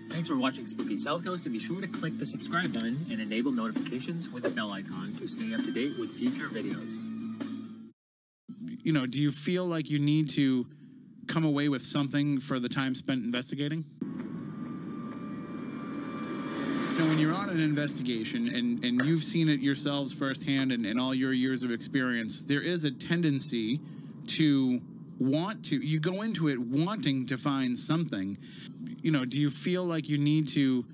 Thanks for watching Spooky South Coast, and be sure to click the subscribe button and enable notifications with the bell icon to stay up to date with future videos. You know, do you feel like you need to come away with something for the time spent investigating? You know, when you're on an investigation and you've seen it yourselves firsthand and all your years of experience, there is a tendency to you go into it wanting to find something. You know, do you feel like you need to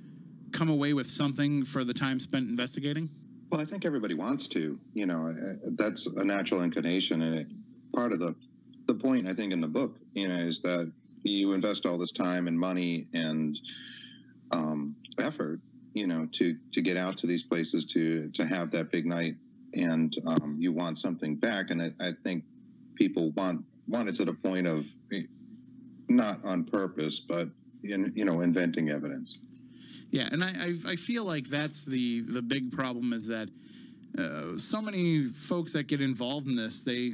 come away with something for the time spent investigating? Well, I think everybody wants to. You know, that's a natural inclination, and part of the point, I think, in the book, you know, is that you invest all this time and money and effort, you know, to get out to these places to have that big night, and you want something back. And I think people want it to the point of, not on purpose, but inventing evidence. Yeah, and I feel like that's the big problem, is that so many folks that get involved in this, they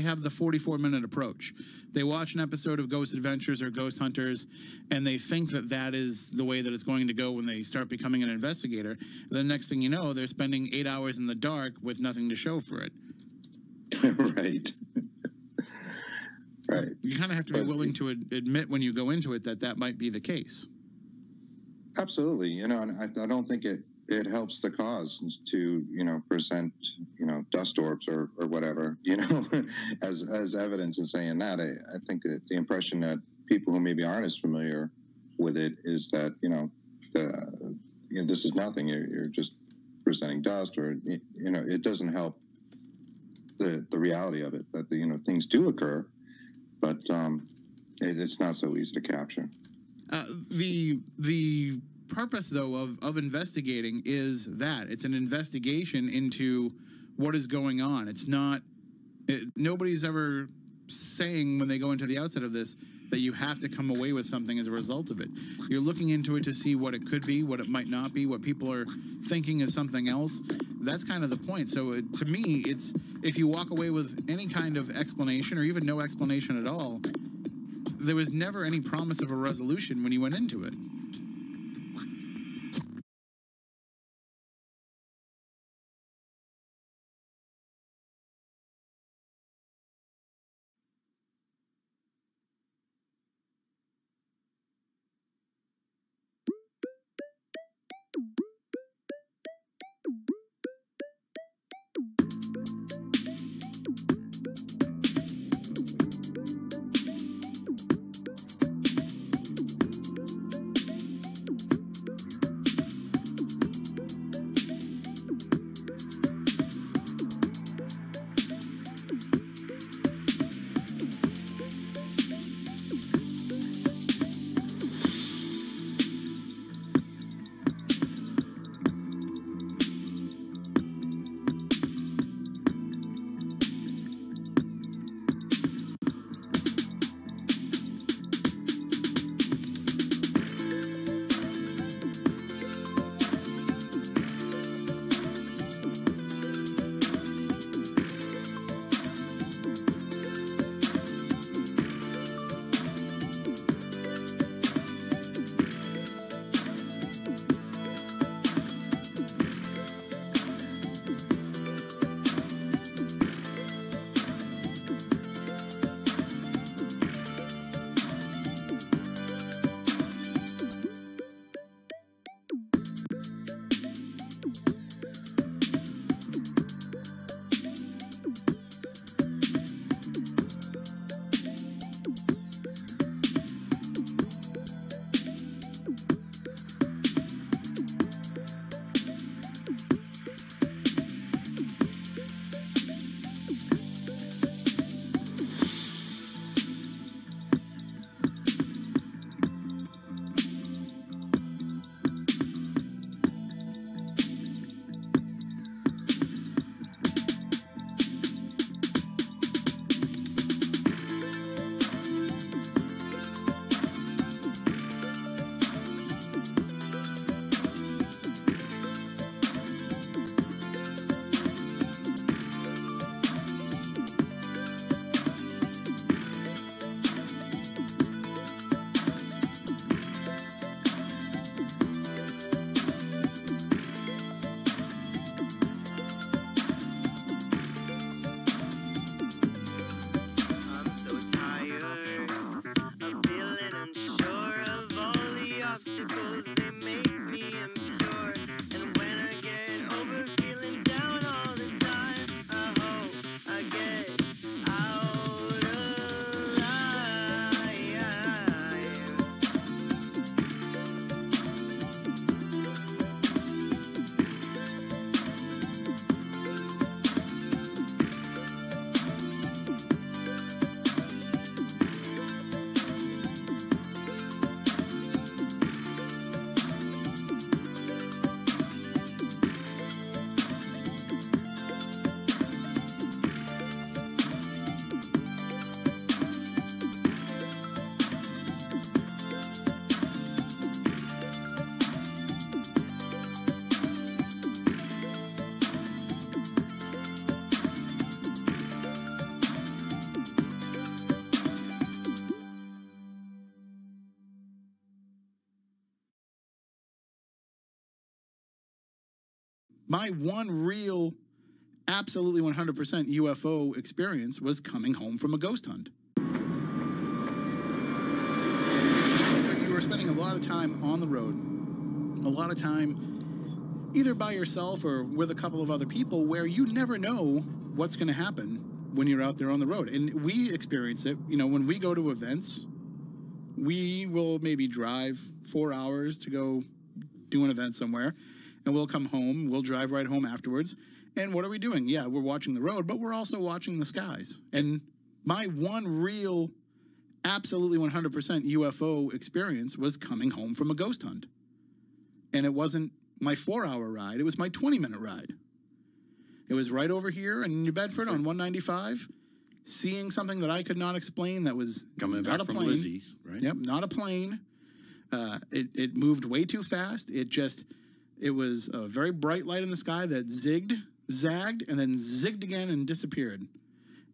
have the 44-minute approach. They watch an episode of Ghost Adventures or Ghost Hunters, and they think that is the way that it's going to go when they start becoming an investigator. And the next thing you know, they're spending 8 hours in the dark with nothing to show for it. Right. Right. You kind of have to be willing to admit when you go into it that might be the case. Absolutely. You know, and I don't think it helps the cause to, present, dust orbs or whatever, as evidence, and saying that. I think that the impression that people who maybe aren't as familiar with it is that, this is nothing. You're just presenting dust, or, it doesn't help the reality of it, that, things do occur, but it's not so easy to capture. The purpose, though, of investigating is that it's an investigation into what is going on. It's not. Nobody's ever saying when they go into the outset of this that you have to come away with something as a result of it. You're looking into it to see what it could be, what it might not be, what people are thinking is something else. That's kind of the point. So to me, it's, if you walk away with any kind of explanation or even no explanation at all, there was never any promise of a resolution when you went into it. my one real, absolutely 100% UFO experience was coming home from a ghost hunt. But you were spending a lot of time on the road, a lot of time either by yourself or with a couple of other people, where you never know what's going to happen when you're out there on the road. And we experience it, you know, when we go to events, we will maybe drive 4 hours to go do an event somewhere, and we'll come home, we'll drive right home afterwards. And what are we doing? Yeah, we're watching the road, but we're also watching the skies. And my one real, absolutely 100% UFO experience was coming home from a ghost hunt. And it wasn't my 4-hour ride, it was my 20-minute ride. It was right over here in New Bedford on 195, seeing something that I could not explain that was coming not back a from plane. Lizzie's, right? Yep, not a plane. It moved way too fast. It was a very bright light in the sky that zigged, zagged, and then zigged again and disappeared.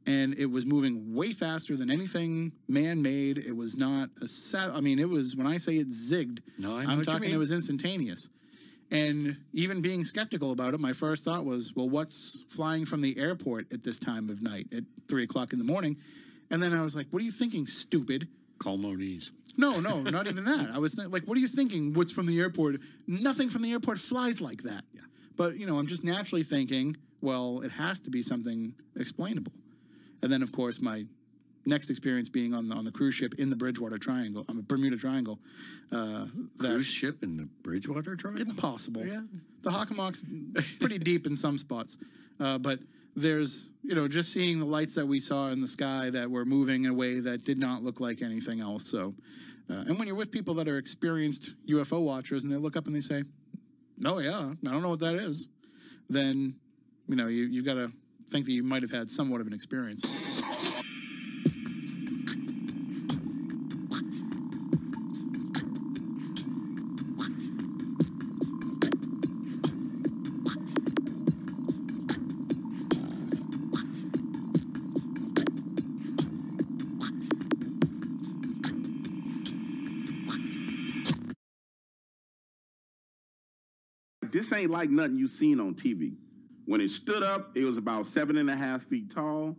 And it was moving way faster than anything man-made. It was not a it was, when I say it zigged, No, I know I'm what you talking mean. it was instantaneous. And even being skeptical about it, my first thought was, well, what's flying from the airport at this time of night at 3 o'clock in the morning? And then I was like, what are you thinking, stupid? Call Moniz. No, not even that. I was like, what are you thinking? What's from the airport? Nothing from the airport flies like that. Yeah. But, you know, I'm just naturally thinking, well, it has to be something explainable. And then, of course, my next experience being on the cruise ship in the Bermuda Triangle. Cruise ship in the Bridgewater Triangle? It's possible. Yeah. The Hockomock's pretty deep in some spots. But there's, you know, just seeing the lights that we saw in the sky that were moving in a way that did not look like anything else. So, and when you're with people that are experienced UFO watchers and they look up and they say, no, yeah, I don't know what that is, then, you know, you've got to think that you might have had somewhat of an experience. This ain't like nothing you've seen on TV. When it stood up, it was about 7.5 feet tall.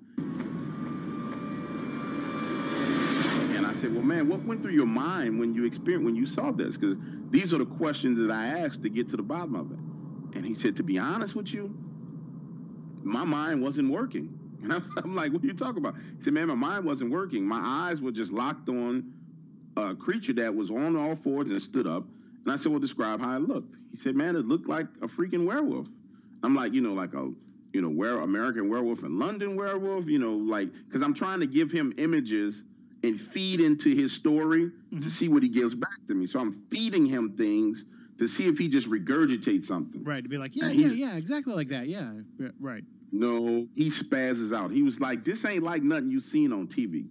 And I said, well, man, what went through your mind when you saw this? Because these are the questions that I asked to get to the bottom of it. And he said, to be honest with you, my mind wasn't working. And I'm like, what are you talking about? He said, man, my mind wasn't working. My eyes were just locked on a creature that was on all fours and stood up. And I said, well, describe how it looked. He said, man, it looked like a freaking werewolf. I'm like, you know, like a, you know, American Werewolf and London Werewolf, you know, like, because I'm trying to give him images and feed into his story to see what he gives back to me. So I'm feeding him things to see if he just regurgitates something. Right, to be like, yeah, exactly like that, yeah, right. No, he spazzes out. He was like, this ain't like nothing you've seen on TV.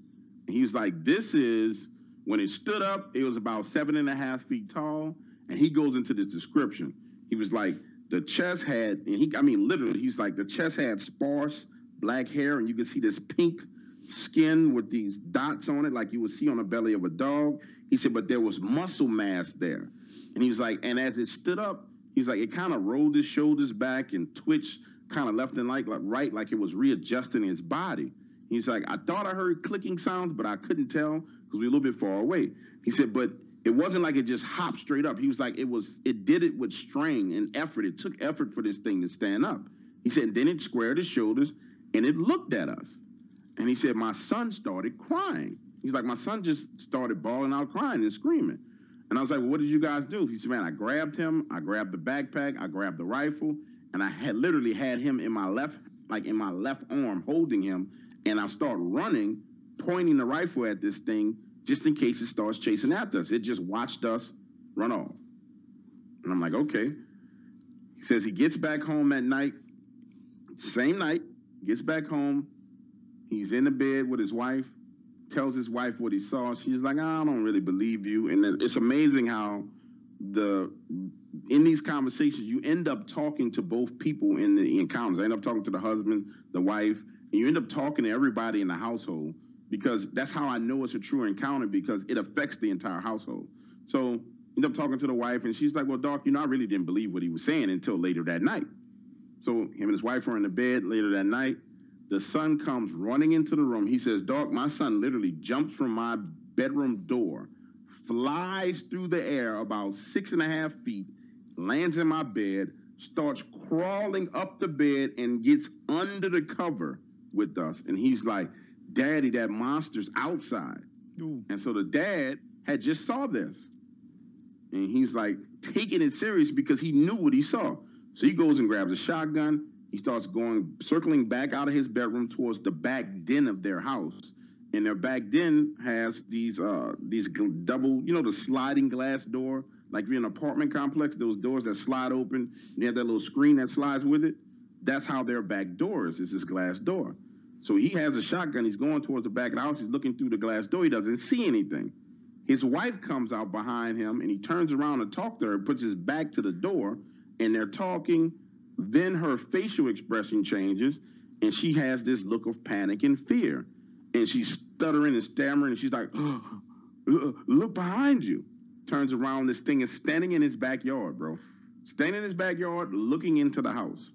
And he was like, this is, when it stood up, it was about 7.5 feet tall. And he goes into this description. He was like, the chest had, and literally, he's like, the chest had sparse black hair, and you could see this pink skin with these dots on it, like you would see on the belly of a dog. He said, but there was muscle mass there. And he was like, and as it stood up, he was like, it kind of rolled his shoulders back and twitched kind of left and right, like it was readjusting his body. He's like, I thought I heard clicking sounds, but I couldn't tell because we were a little bit far away. He said, but it wasn't like it just hopped straight up. He was like, it did it with strain and effort. It took effort for this thing to stand up. He said, and then it squared its shoulders and it looked at us. And he said, my son started crying. He's like, my son just started bawling out, crying and screaming. And I was like, well, what did you guys do? He said, man, I grabbed him. I grabbed the backpack. I grabbed the rifle. And I had literally had him in my left arm, holding him. And I started running, pointing the rifle at this thing, just in case it starts chasing after us. It just watched us run off. And I'm like, okay. He says he gets back home at night, same night, gets back home. He's in the bed with his wife, tells his wife what he saw. She's like, I don't really believe you. And it's amazing how in these conversations, you end up talking to both people in the encounters. I end up talking to the husband, the wife, and you end up talking to everybody in the household. Because that's how I know it's a true encounter, because it affects the entire household. So I end up talking to the wife, and she's like, well, Doc, I really didn't believe what he was saying until later that night. So him and his wife are in the bed later that night. The son comes running into the room. He says, "Dog, my son literally jumps from my bedroom door, flies through the air about 6.5 feet, lands in my bed, starts crawling up the bed and gets under the cover with us." And he's like, "Daddy, that monster's outside." Ooh. And so the dad had just saw this. And he's like taking it serious because he knew what he saw. So he goes and grabs a shotgun. He starts circling back out of his bedroom towards the back den of their house. And their back den has these double, the sliding glass door, like you're in an apartment complex, those doors that slide open, and you have that little screen that slides with it. That's how their back door is this glass door. So he has a shotgun. He's going towards the back of the house. He's looking through the glass door. He doesn't see anything. His wife comes out behind him, and he turns around to talk to her, puts his back to the door, and they're talking. Then her facial expression changes, and she has this look of panic and fear. And she's stuttering and stammering, and she's like, "Look behind you." Turns around, this thing is standing in his backyard, bro. Standing in his backyard, looking into the house.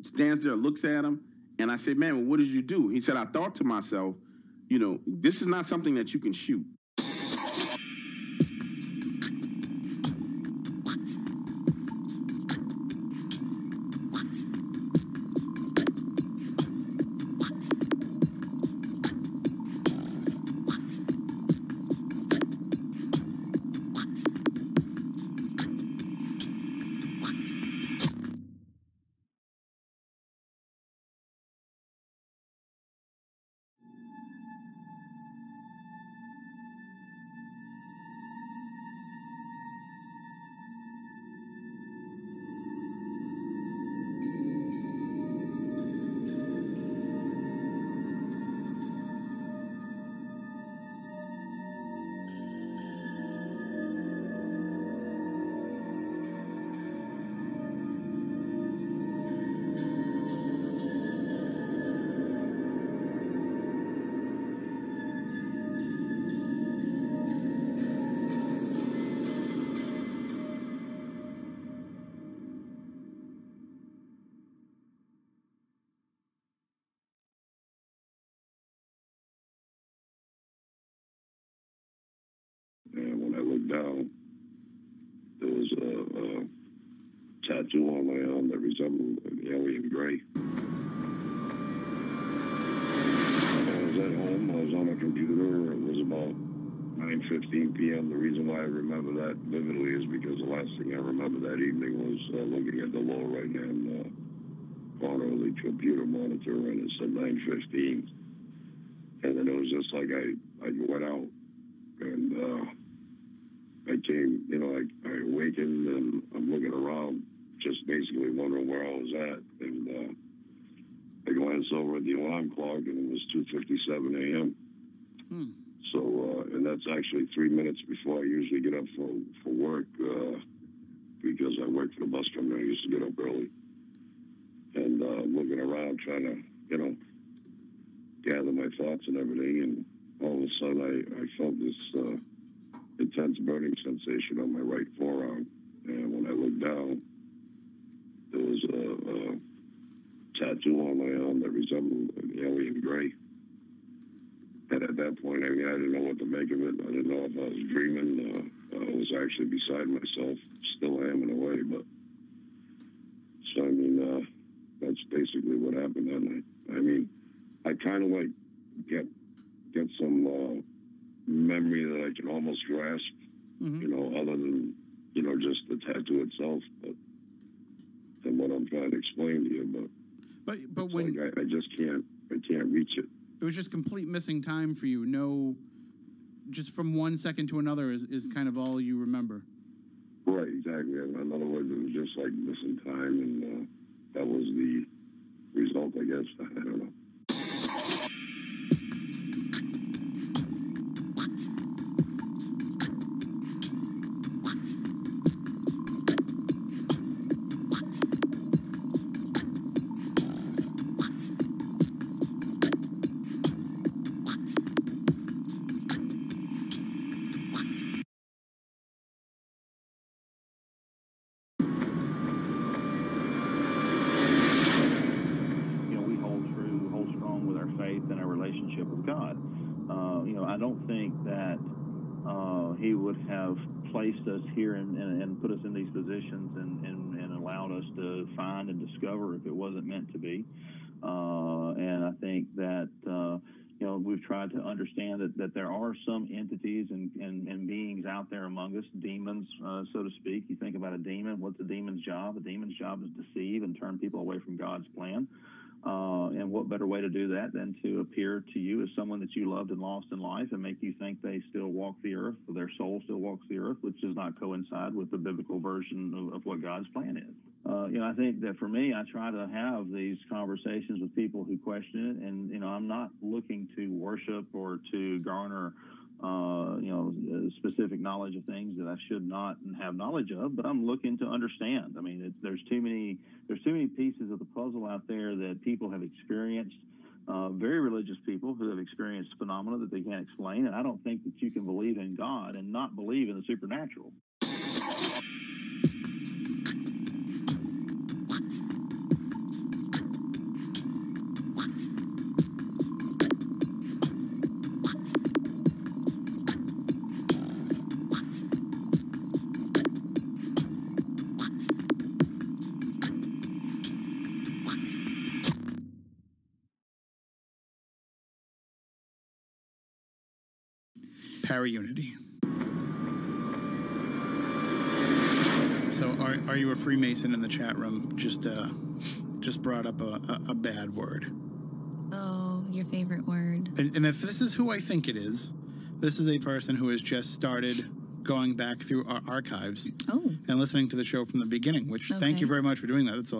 Stands there, looks at him, and I said, "Man, well, what did you do?" He said, "I thought to myself, this is not something that you can shoot." And when I looked down, there was a tattoo on my arm that resembled an alien gray. I was at home. I was on a computer. It was about 9:15 p.m. The reason why I remember that vividly is because the last thing I remember that evening was looking at the lower right-hand corner of the computer monitor, and it said 9:15. And then it was just like I went out, and I came, I awakened, and I'm looking around, just basically wondering where I was at. And I glanced over at the alarm clock, and it was 2:57 a.m. So, and that's actually 3 minutes before I usually get up for work, because I work for the bus company. I used to get up early. And looking around, trying to, gather my thoughts and everything, and all of a sudden I felt this intense burning sensation on my right forearm. And when I looked down, there was a tattoo on my arm that resembled an alien gray. And at that point, I didn't know what to make of it. I didn't know if I was dreaming. I was actually beside myself. Still am in a way, but so that's basically what happened that night. I kind of get some memory that I can almost grasp, other than just the tattoo itself, but and what I'm trying to explain to you. But when I just can't reach it. It was just complete missing time for you. No, just from 1 second to another is kind of all you remember. Right, exactly. In other words, it was just like missing time, and that was the result, I guess. I don't know. relationship with God. I don't think that he would have placed us here and put us in these positions and allowed us to find and discover if it wasn't meant to be. And I think that we've tried to understand that there are some entities and beings out there among us, demons, so to speak. You think about a demon. What's a demon's job? A demon's job is deceive and turn people away from God's plan. And what better way to do that than to appear to you as someone that you loved and lost in life and make you think they still walk the earth, or their soul still walks the earth, which does not coincide with the biblical version of what God's plan is. I think that for me, I try to have these conversations with people who question it, and I'm not looking to worship or to garner specific knowledge of things that I should not have knowledge of, but I'm looking to understand. I mean, there's too many pieces of the puzzle out there that people have experienced, very religious people who have experienced phenomena that they can't explain, and I don't think that you can believe in God and not believe in the supernatural. Para-unity. So are you a Freemason in the chat room? Just brought up a bad word. Oh, your favorite word. And if this is who I think it is, this is a person who has just started going back through our archives and listening to the show from the beginning, which thank you very much for doing that. It's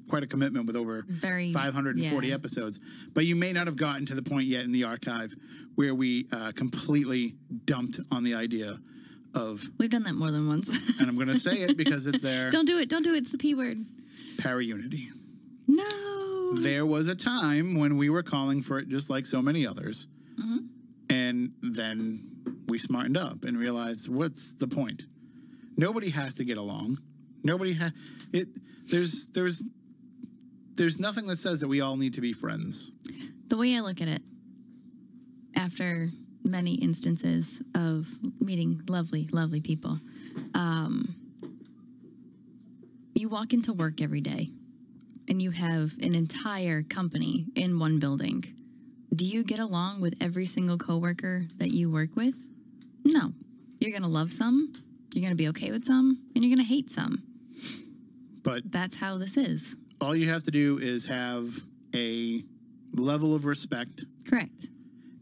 quite a commitment with over 540 episodes. But you may not have gotten to the point yet in the archive where we completely dumped on the idea of... We've done that more than once. And I'm going to say it because it's there. Don't do it. Don't do it. It's the P word. Para-unity. No. There was a time when we were calling for it just like so many others. Mm-hmm. And then we smartened up and realized, what's the point? Nobody has to get along. Nobody has... There's nothing that says that we all need to be friends. The way I look at it, after many instances of meeting lovely, lovely people, you walk into work every day and you have an entire company in one building. Do you get along with every single coworker that you work with? No. You're going to love some, you're going to be okay with some, and you're going to hate some. But that's how this is. All you have to do is have a level of respect. Correct.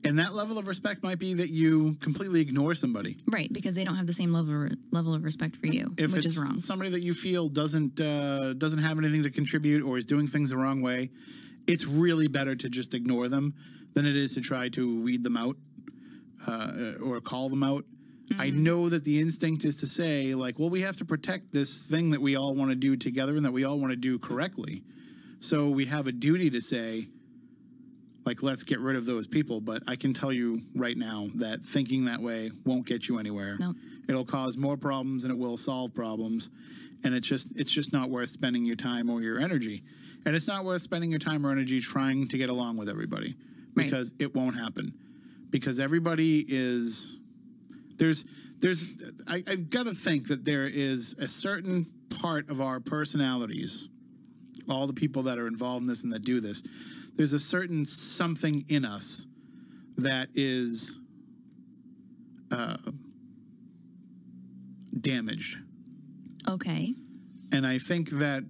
And that level of respect might be that you completely ignore somebody. Right, because they don't have the same level of respect for you, which is wrong. If it's somebody that you feel doesn't have anything to contribute or is doing things the wrong way, it's really better to just ignore them than it is to try to weed them out or call them out. Mm-hmm. I know that the instinct is to say, like, well, we have to protect this thing that we all want to do together and that we all want to do correctly. So we have a duty to say, like, let's get rid of those people. But I can tell you right now that thinking that way won't get you anywhere. Nope. It'll cause more problems than it will solve problems. And it's just not worth spending your time or your energy. And it's not worth spending your time or energy trying to get along with everybody, because it won't happen. Because everybody is... I've got to think that there is a certain part of our personalities, all the people that are involved in this and that do this, there's a certain something in us that is damaged. Okay. And I think that,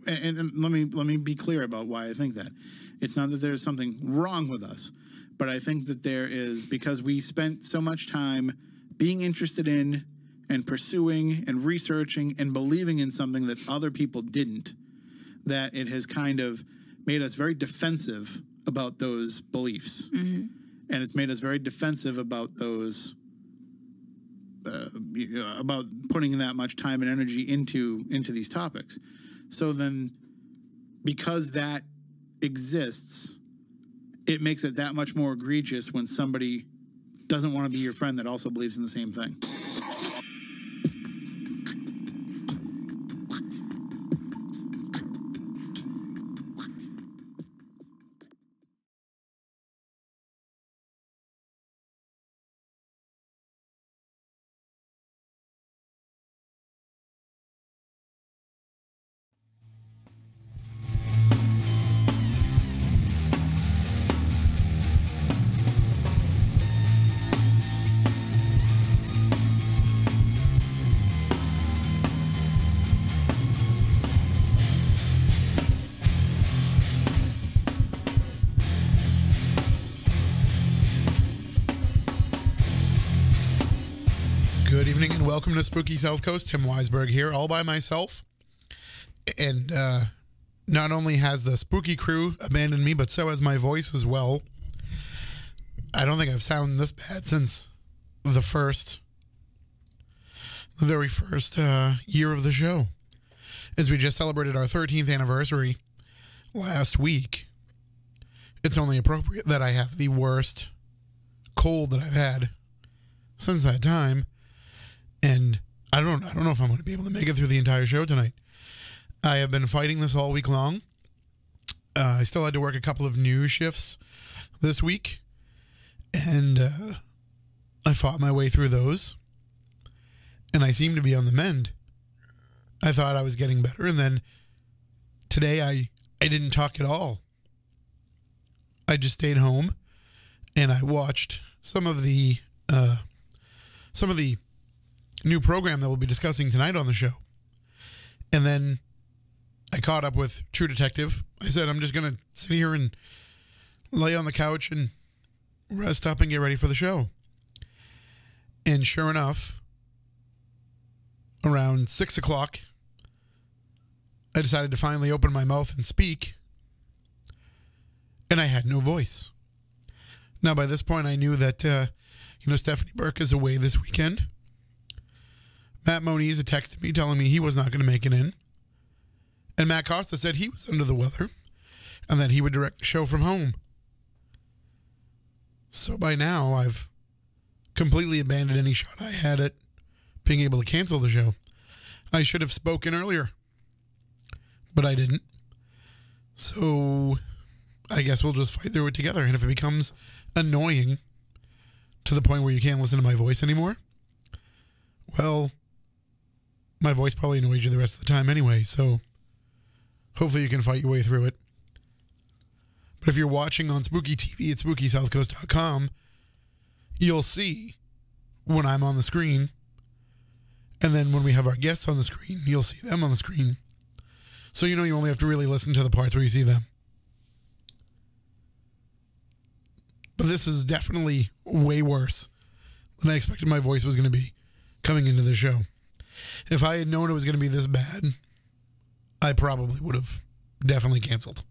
and let me be clear about why I think that. It's not that there's something wrong with us, but I think that there is, because we spent so much time being interested in and pursuing and researching and believing in something that other people didn't, that it has kind of made us very defensive about those beliefs. Mm-hmm. And it's made us very defensive about those, about putting that much time and energy into these topics. So then, because that exists, it makes it that much more egregious when somebody doesn't want to be your friend that also believes in the same thing. welcome to Spooky South Coast. Tim Weisberg here, all by myself. And not only has the spooky crew abandoned me, but so has my voice as well. I don't think I've sounded this bad since the very first year of the show. As we just celebrated our 13th anniversary last week, it's only appropriate that I have the worst cold that I've had since that time. And I don't know if I'm going to be able to make it through the entire show tonight. I have been fighting this all week long. I still had to work a couple of new shifts this week. And I fought my way through those. And I seem to be on the mend. I thought I was getting better. And then today I didn't talk at all. I just stayed home and I watched some of the new program that we'll be discussing tonight on the show. And then I caught up with True Detective. I said, I'm just going to sit here and lay on the couch and rest up and get ready for the show. And sure enough, around 6 o'clock, I decided to finally open my mouth and speak. And I had no voice. Now, by this point, I knew that, Stephanie Burke is away this weekend. Matt Moniz had texted me telling me he was not going to make it in. And Matt Costa said he was under the weather and that he would direct the show from home. So by now, I've completely abandoned any shot I had at being able to cancel the show. I should have spoken earlier, but I didn't. So I guess we'll just fight through it together. And if it becomes annoying to the point where you can't listen to my voice anymore, well, my voice probably annoys you the rest of the time anyway, so hopefully you can fight your way through it. But if you're watching on Spooky TV at SpookySouthCoast.com, you'll see when I'm on the screen, and then when we have our guests on the screen, you'll see them on the screen. So you only have to really listen to the parts where you see them. But this is definitely way worse than I expected my voice was going to be coming into the show. If I had known it was going to be this bad, I probably would have definitely canceled.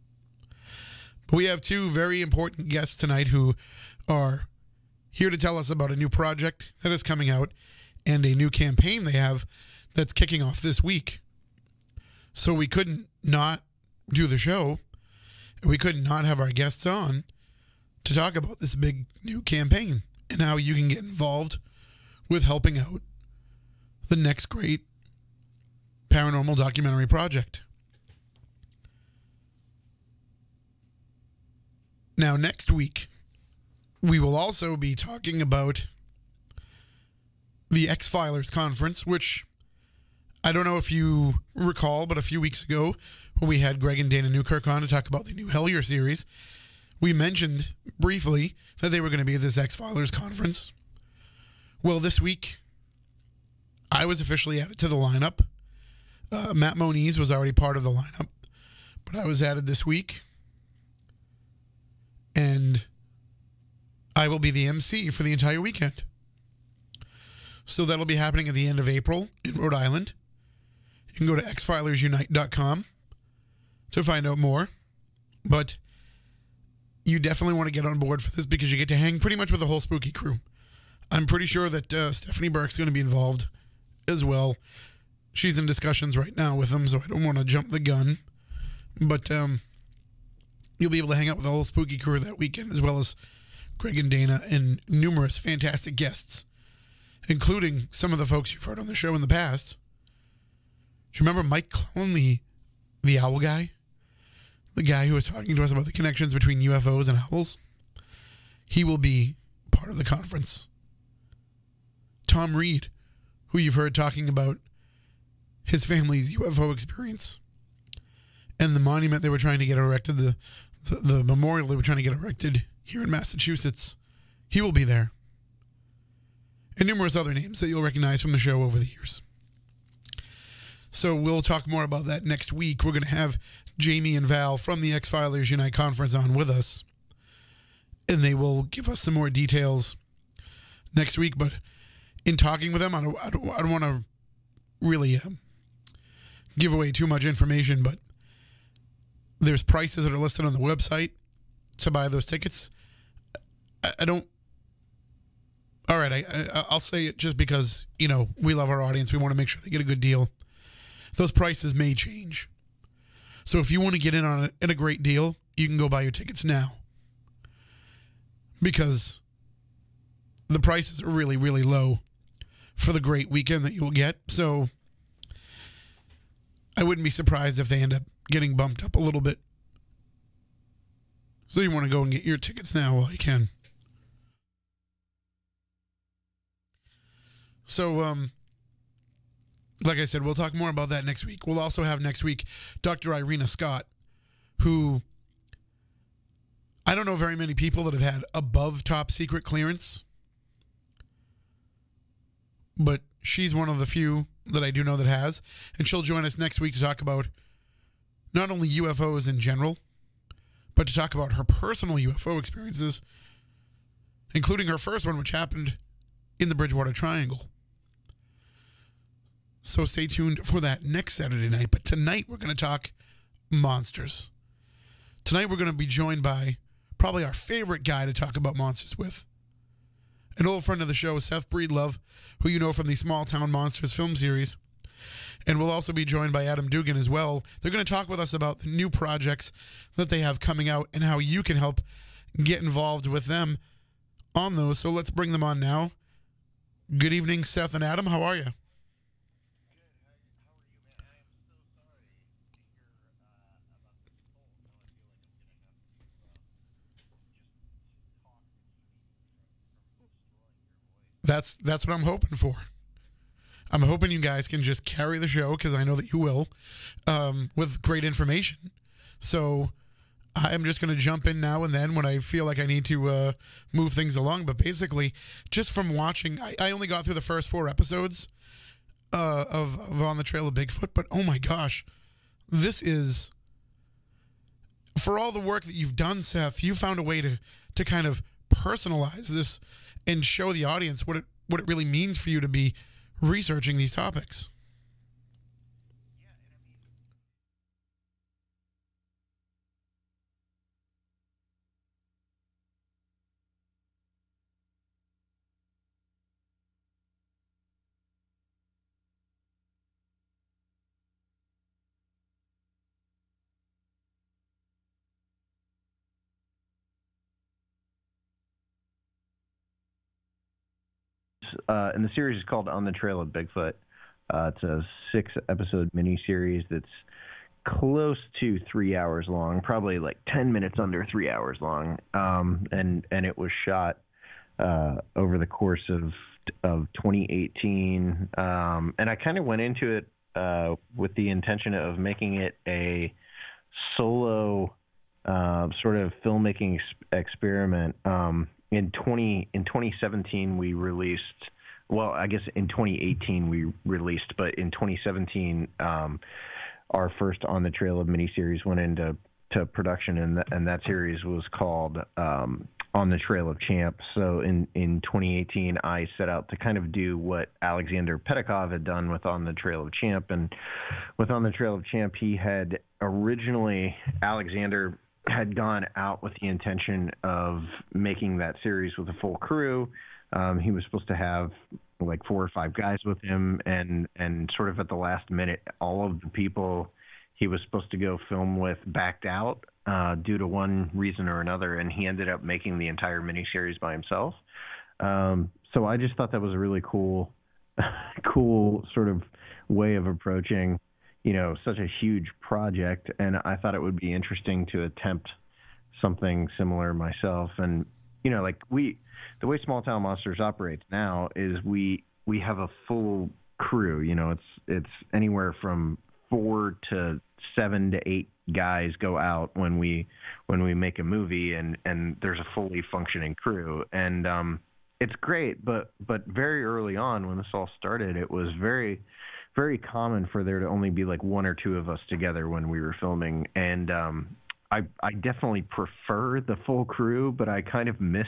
But we have two very important guests tonight who are here to tell us about a new project that is coming out and a new campaign they have that's kicking off this week. So we couldn't not do the show. We couldn't not have our guests on to talk about this big new campaign and how you can get involved with helping out the next great paranormal documentary project. Now, next week, we will also be talking about the X-Filers conference, which I don't know if you recall, but a few weeks ago, when we had Greg and Dana Newkirk on to talk about the new Hellier series, we mentioned briefly that they were going to be at this X-Filers conference. Well, this week, I was officially added to the lineup. Matt Moniz was already part of the lineup, but I was added this week. And I will be the MC for the entire weekend. So that'll be happening at the end of April in Rhode Island. You can go to xfilersunite.com to find out more. But you definitely want to get on board for this because you get to hang pretty much with the whole spooky crew. I'm pretty sure that Stephanie Burke's going to be involved as well. She's in discussions right now with them, so I don't want to jump the gun. But you'll be able to hang out with the whole spooky crew that weekend, as well as Greg and Dana and numerous fantastic guests, including some of the folks you've heard on the show in the past. Do you remember Mike Clone, the owl guy? The guy who was talking to us about the connections between UFOs and owls? He will be part of the conference. Tom Reed, who you've heard talking about his family's UFO experience and the monument they were trying to get erected, the memorial they were trying to get erected here in Massachusetts, he will be there. And numerous other names that you'll recognize from the show over the years. So we'll talk more about that next week. We're going to have Jamie and Val from the X-Filers Unite conference on with us. And they will give us some more details next week. But in talking with them, I don't want to really give away too much information, but there's prices that are listed on the website to buy those tickets. I don't. All right, I'll say it just because, you know, we love our audience. We want to make sure they get a good deal. Those prices may change. So if you want to get in on a great deal, you can go buy your tickets now. Because the prices are really, really low for the great weekend that you'll get. So I wouldn't be surprised if they end up getting bumped up a little bit. So you want to go and get your tickets now while you can. So, like I said, we'll talk more about that next week. We'll also have next week Dr. Irina Scott, who I don't know very many people that have had above top secret clearance, but she's one of the few that I do know that has. And she'll join us next week to talk about not only UFOs in general, but to talk about her personal UFO experiences, including her first one, which happened in the Bridgewater Triangle. So stay tuned for that next Saturday night. But tonight we're going to talk monsters. Tonight we're going to be joined by probably our favorite guy to talk about monsters with. An old friend of the show, Seth Breedlove, who you know from the Small Town Monsters film series. And we'll also be joined by Adam Duggan as well. They're going to talk with us about the new projects that they have coming out and how you can help get involved with them on those. So let's bring them on now. Good evening, Seth and Adam. How are you? That's what I'm hoping for. I'm hoping you guys can just carry the show, because I know that you will, with great information. So I'm just going to jump in now and then when I feel like I need to move things along. But basically, just from watching, I only got through the first 4 episodes of On the Trail of Bigfoot. But oh my gosh, this is, for all the work that you've done, Seth, you found a way to kind of personalize this and show the audience what it really means for you to be researching these topics. And the series is called On the Trail of Bigfoot. It's a 6-episode miniseries that's close to 3 hours long, probably like 10 minutes under 3 hours long. And it was shot over the course of 2018. And I kind of went into it with the intention of making it a solo sort of filmmaking experiment. In 2017, we released, well, I guess in 2018 we released, but in 2017, our first On the Trail of miniseries went into production, and that series was called On the Trail of Champ. So in 2018, I set out to kind of do what Alexander Pedikov had done with On the Trail of Champ. And with On the Trail of Champ, he had originally, Alexander had gone out with the intention of making that series with a full crew. He was supposed to have like 4 or 5 guys with him, and sort of at the last minute, all of the people he was supposed to go film with backed out due to one reason or another, and he ended up making the entire miniseries by himself. So I just thought that was a really cool sort of way of approaching, you know, such a huge project, and I thought it would be interesting to attempt something similar myself. And, you know, like the way Small Town Monsters operates now is we have a full crew. You know, it's anywhere from 4 to 7 to 8 guys go out when we make a movie, and there's a fully functioning crew. And it's great, but very early on when this all started, it was very, very common for there to only be like 1 or 2 of us together when we were filming. And I definitely prefer the full crew, but I kind of miss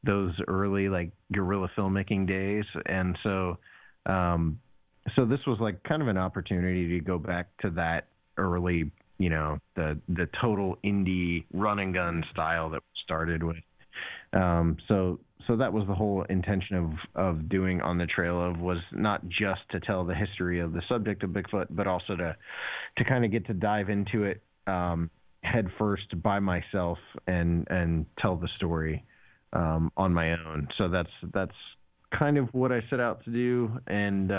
those early like guerrilla filmmaking days, and so this was like kind of an opportunity to go back to that early, the total indie run and gun style that we started with. So that was the whole intention of doing On the Trail of, was not just to tell the history of the subject of Bigfoot, but also to kind of get to dive into it head first by myself and tell the story on my own. So that's kind of what I set out to do. And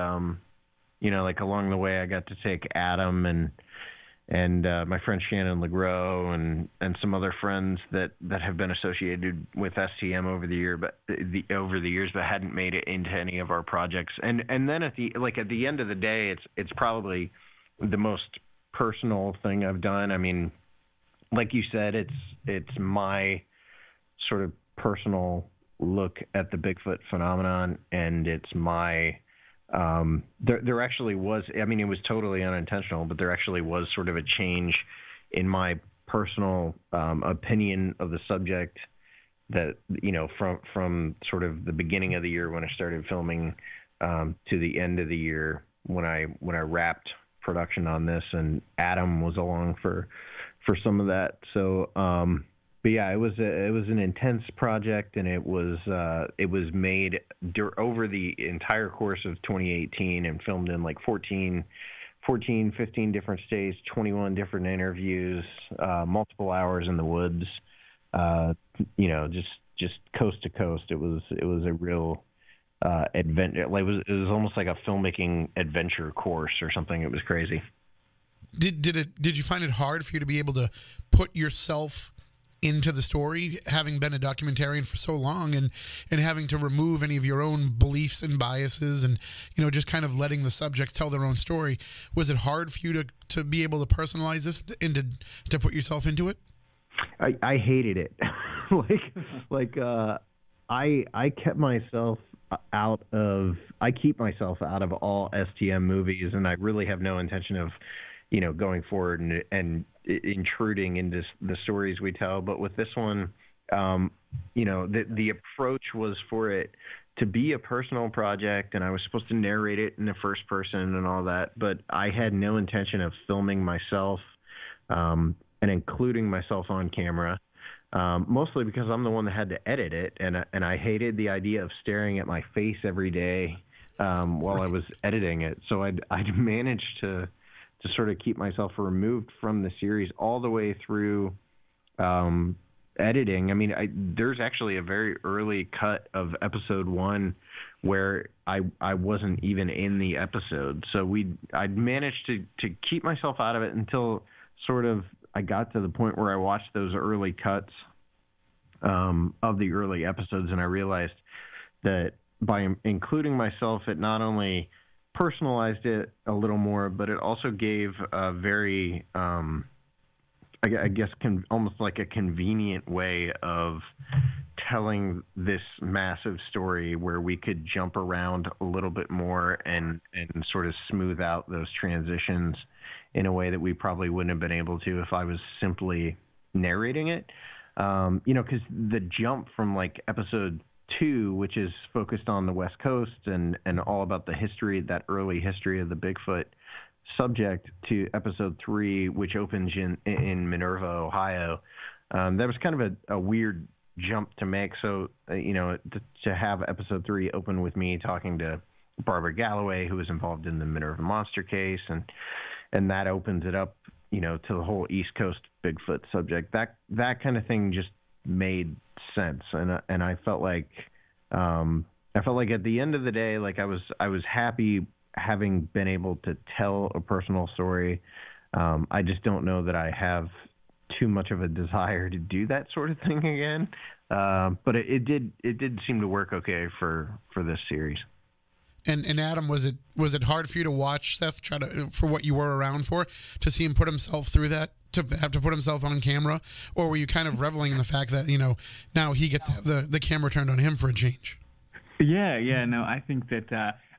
like along the way, I got to take Adam and my friend Shannon Legros and some other friends that have been associated with STM over the years, but hadn't made it into any of our projects. And then at the end of the day, it's probably the most personal thing I've done. I mean, like you said, it's my sort of personal look at the Bigfoot phenomenon, and it's my there actually was, I mean, it was totally unintentional, but there actually was sort of a change in my personal opinion of the subject that, from sort of the beginning of the year when I started filming to the end of the year when I wrapped production on this, and Adam was along for some of that. So, but yeah, it was an intense project, and it was made over the entire course of 2018 and filmed in like 15 different states, 21 different interviews, multiple hours in the woods, just coast to coast. It was a real adventure. Like it was almost like a filmmaking adventure course or something. It was crazy. Did you find it hard for you to be able to put yourself into the story, having been a documentarian for so long, and having to remove any of your own beliefs and biases, and just kind of letting the subjects tell their own story? Was it hard for you to be able to personalize this and to put yourself into it? I hated it. I kept myself out of all STM movies, and I really have no intention of going forward and intruding into the stories we tell. But with this one, the approach was for it to be a personal project, and I was supposed to narrate it in the first person and all that, but I had no intention of filming myself and including myself on camera, mostly because I'm the one that had to edit it, and I hated the idea of staring at my face every day while I was editing it. So I'd managed to sort of keep myself removed from the series all the way through editing. I mean, there's actually a very early cut of episode 1 where I wasn't even in the episode. So I'd managed to keep myself out of it until sort of I got to the point where I watched those early cuts of the early episodes, and I realized that by including myself, it not only personalized it a little more, but it also gave a very, I guess, almost like a convenient way of telling this massive story where we could jump around a little bit more and sort of smooth out those transitions in a way that we probably wouldn't have been able to if I was simply narrating it. Because the jump from like episode 2, which is focused on the West Coast and all about the history, that early history of the Bigfoot subject, to episode 3, which opens in Minerva, Ohio. That was kind of a weird jump to make. So, to have episode 3 open with me talking to Barbara Galloway, who was involved in the Minerva monster case, and that opens it up, to the whole East Coast Bigfoot subject. That kind of thing just made sense, and I felt like at the end of the day, like I was happy having been able to tell a personal story. I just don't know that I have too much of a desire to do that sort of thing again. But it did seem to work okay for this series. And Adam, was it hard for you to watch Seth for what you were around for, to see him put himself through that, to have to put himself on camera, or were you kind of reveling in the fact that now he gets to have the camera turned on him for a change? Yeah, no, I think that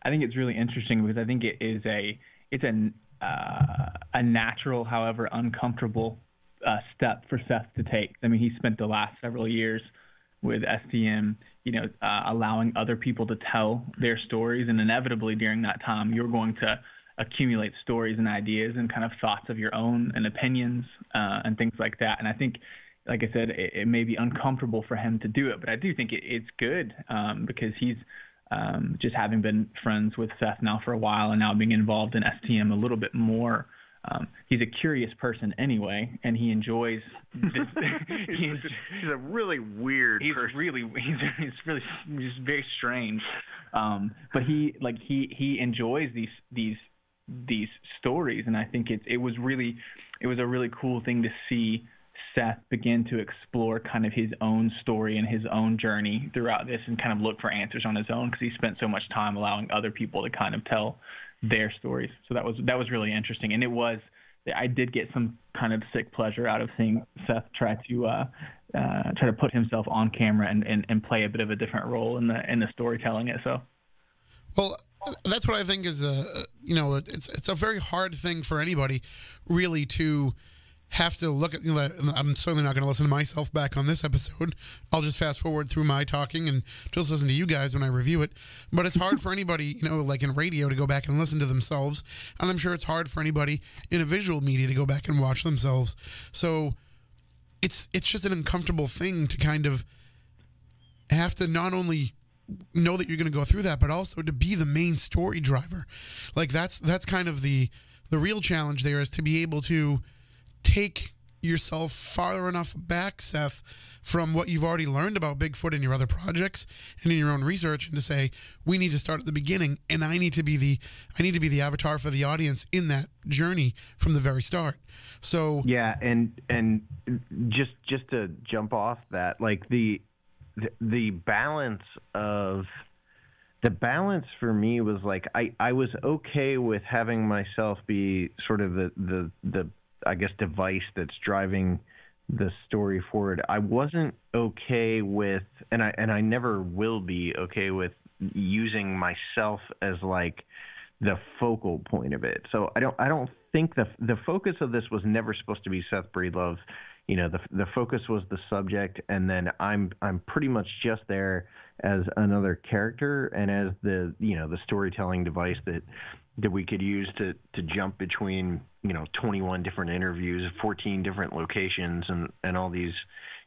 I think it's really interesting because I think it's a natural, however uncomfortable step for Seth to take. I mean, he spent the last several years STM, allowing other people to tell their stories, and inevitably during that time, you're going to accumulate stories and ideas and kind of thoughts of your own and opinions and things like that. And I think, like I said, it may be uncomfortable for him to do it, but I do think it's good because he's just having been friends with Seth now for a while and now being involved in STM a little bit more. He's a curious person anyway, and he enjoys this. He's a really weird person. He's very strange. But he enjoys these stories, and I think it was a really cool thing to see Seth begin to explore kind of his own story and his own journey throughout this, and kind of look for answers on his own, because he spent so much time allowing other people to kind of tell their stories. So that was really interesting, and I did get some kind of sick pleasure out of seeing Seth try to put himself on camera and play a bit of a different role in the storytelling. So, well, that's what I think is it's a very hard thing for anybody really to have to look at. I'm certainly not going to listen to myself back on this episode. I'll just fast forward through my talking and just listen to you guys when I review it. But it's hard for anybody, like in radio, to go back and listen to themselves. And I'm sure it's hard for anybody in a visual media to go back and watch themselves. So it's just an uncomfortable thing to kind of have to not only know that you're going to go through that, but also to be the main story driver. Like that's kind of the real challenge there, is to be able to take yourself farther enough back, Seth, from what you've already learned about Bigfoot in your other projects and in your own research, and to say, we need to start at the beginning, and I need to be the avatar for the audience in that journey from the very start. So yeah, and just to jump off that, like the balance for me was like I was okay with having myself be sort of the I guess device that's driving the story forward. I wasn't okay with, and I never will be okay with, using myself as like the focal point of it. So I don't think the focus of this was never supposed to be Seth Breedlove. The focus was the subject, and then I'm pretty much just there as another character and as the storytelling device that we could use to jump between 21 different interviews, 14 different locations, and all these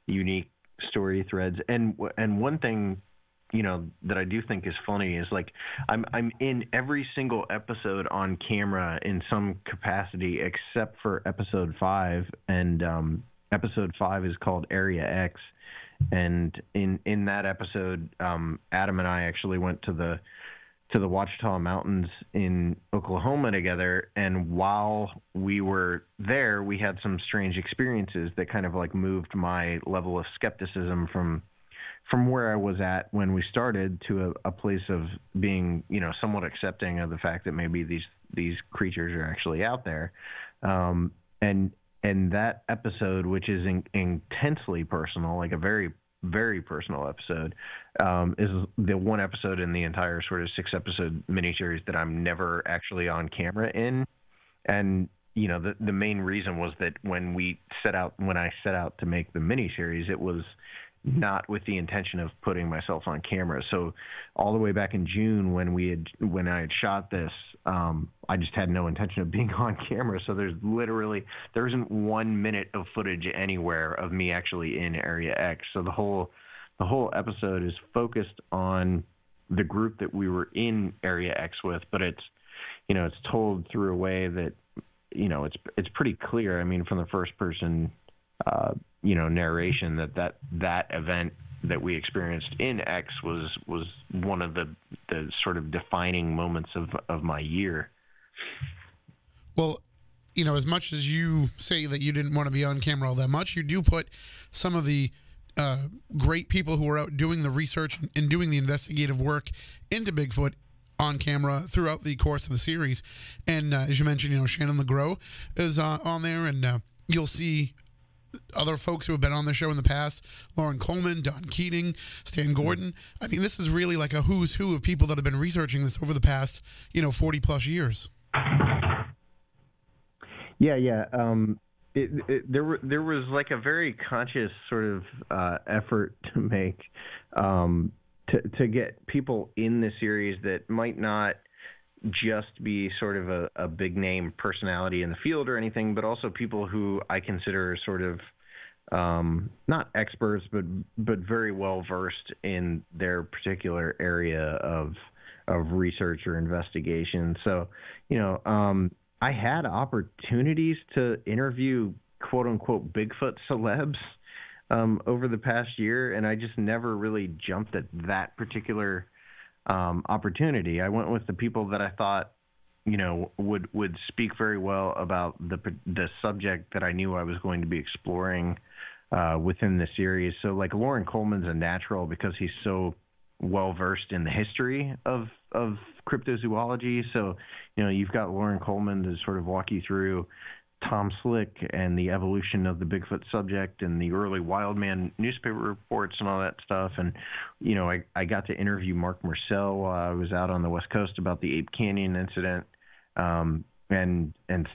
unique story threads. And one thing that I do think is funny is, like, I'm in every single episode on camera in some capacity except for episode 5, and episode 5 is called Area X. And in that episode, Adam and I actually went to the Ouachita Mountains in Oklahoma together, and while we were there, we had some strange experiences that kind of like moved my level of skepticism from where I was at when we started to a place of being, somewhat accepting of the fact that maybe these creatures are actually out there. And that episode, which is intensely personal, like a very, very personal episode, is the one episode in the entire sort of 6-episode miniseries that I'm never actually on camera in. And, the main reason was that when I set out to make the miniseries, it was not with the intention of putting myself on camera. So all the way back in June when I had shot this, I just had no intention of being on camera. So there isn't 1 minute of footage anywhere of me actually in Area X. So the whole episode is focused on the group that we were in Area X with, but it's told through a way that, it's pretty clear. I mean, from the first person, narration that event that we experienced in X was one of the sort of defining moments of my year. Well, as much as you say that you didn't want to be on camera all that much, you do put some of the great people who are out doing the research and doing the investigative work into Bigfoot on camera throughout the course of the series. And as you mentioned, Shannon LeGros is on there, and you'll see other folks who have been on the show in the past: Lauren Coleman, Don Keating, Stan Gordon. I mean, this is really like a who's who of people that have been researching this over the past, 40 plus years. Yeah. there was like a very conscious sort of effort to make to get people in the series that might not just be sort of a big name personality in the field or anything, but also people who I consider sort of not experts, but very well versed in their particular area of research or investigation. So, I had opportunities to interview quote unquote Bigfoot celebs over the past year, and I just never really jumped at that particular opportunity. I went with the people that I thought, would speak very well about the subject that I knew I was going to be exploring within the series. So like Lauren Coleman's a natural because he's so well versed in the history of cryptozoology. So, you've got Lauren Coleman to sort of walk you through Tom Slick and the evolution of the Bigfoot subject and the early Wildman newspaper reports and all that stuff. And, I got to interview Mark Marcel while I was out on the West Coast about the Ape Canyon incident. And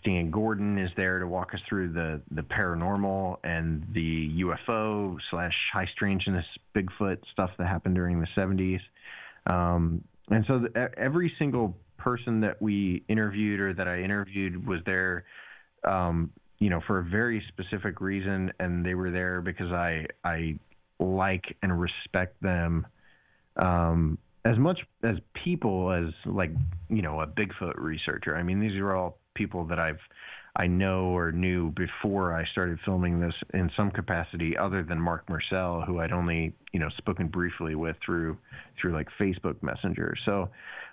Stan Gordon is there to walk us through the paranormal and the UFO / high strangeness Bigfoot stuff that happened during the 70s. And so every single person that we interviewed or that I interviewed was there, for a very specific reason. And they were there because I like and respect them as much as people as like, a Bigfoot researcher. I mean, these are all people that I know or knew before I started filming this in some capacity other than Mark Marcel, who I'd only, spoken briefly with through like Facebook Messenger. So,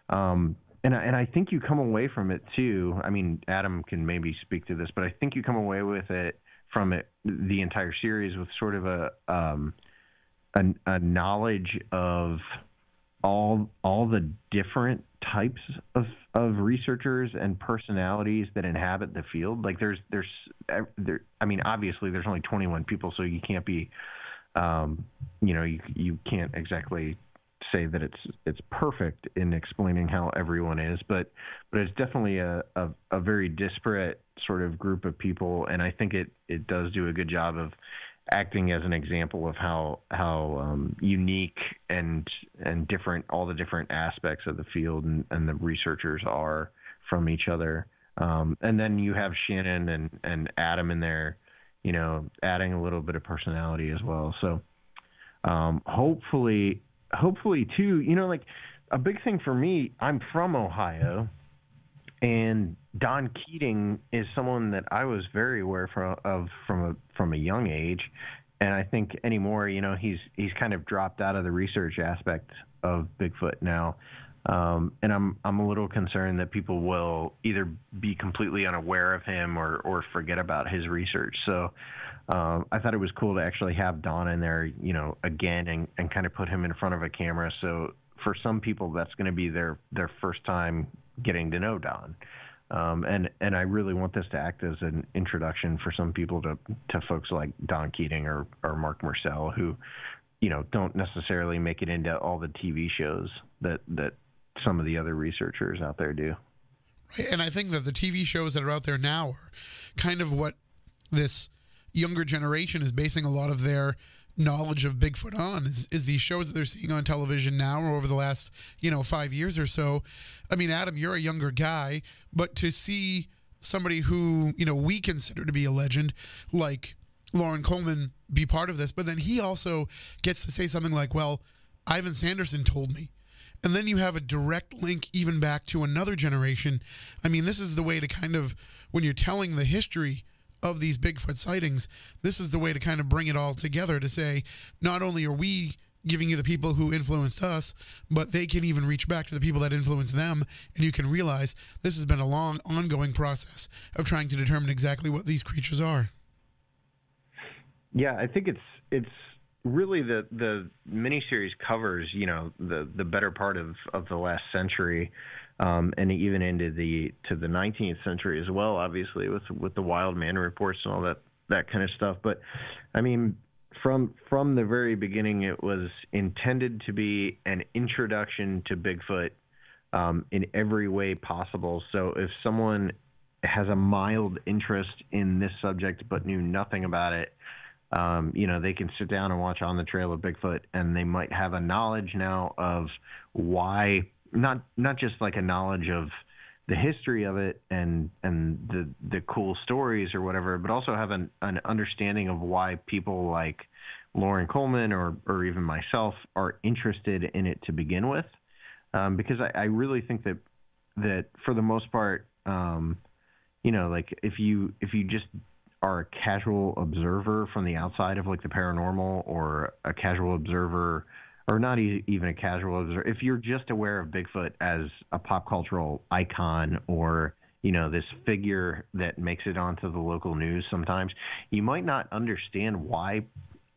and I think you come away from it too. I mean, Adam can maybe speak to this, but I think you come away with it from it, the entire series with sort of a knowledge of all the different types of researchers and personalities that inhabit the field. Like there's I mean, obviously there's only 21 people, so you can't be, you can't exactly say that it's perfect in explaining how everyone is, but it's definitely a very disparate sort of group of people. And I think it does do a good job of acting as an example of how unique and different all the different aspects of the field and the researchers are from each other. And then you have Shannon and Adam in there, adding a little bit of personality as well. So hopefully too, like a big thing for me, I'm from Ohio, and Don Keating is someone that I was very aware of from a young age, and I think anymore, he's kind of dropped out of the research aspect of Bigfoot now, and I'm a little concerned that people will either be completely unaware of him or forget about his research. So I thought it was cool to actually have Don in there, again, and kind of put him in front of a camera. So for some people, that's going to be their first time getting to know Don. And I really want this to act as an introduction for some people to folks like Don Keating or Mark Marcel, who, don't necessarily make it into all the TV shows that some of the other researchers out there do. Right. And I think that the TV shows that are out there now are kind of what this younger generation is basing a lot of their knowledge of Bigfoot on is these shows that they're seeing on television now or over the last 5 years or so. I mean, Adam, you're a younger guy, but to see somebody who we consider to be a legend like Lauren Coleman be part of this, but then he also gets to say something like, well, Ivan Sanderson told me. And then you have a direct link even back to another generation. I mean, this is the way to kind of, when you're telling the history of these Bigfoot sightings, this is the way to kind of bring it all together to say, not only are we giving you the people who influenced us, but they can even reach back to the people that influenced them, and you can realize this has been a long, ongoing process of trying to determine exactly what these creatures are. Yeah, I think it's really the miniseries covers, the better part of the last century. And even into the 19th century as well, obviously with the wild man reports and all that kind of stuff. But I mean, from the very beginning, it was intended to be an introduction to Bigfoot in every way possible. So if someone has a mild interest in this subject but knew nothing about it, they can sit down and watch On the Trail of Bigfoot, and they might have a knowledge now of why, not just like a knowledge of the history of it and the cool stories or whatever, but also have an understanding of why people like Lauren Coleman or even myself are interested in it to begin with. Because I really think that for the most part, like if you just are a casual observer from the outside of like the paranormal, or a casual observer, or not even a casual observer, if you're just aware of Bigfoot as a pop cultural icon, or this figure that makes it onto the local news sometimes, you might not understand why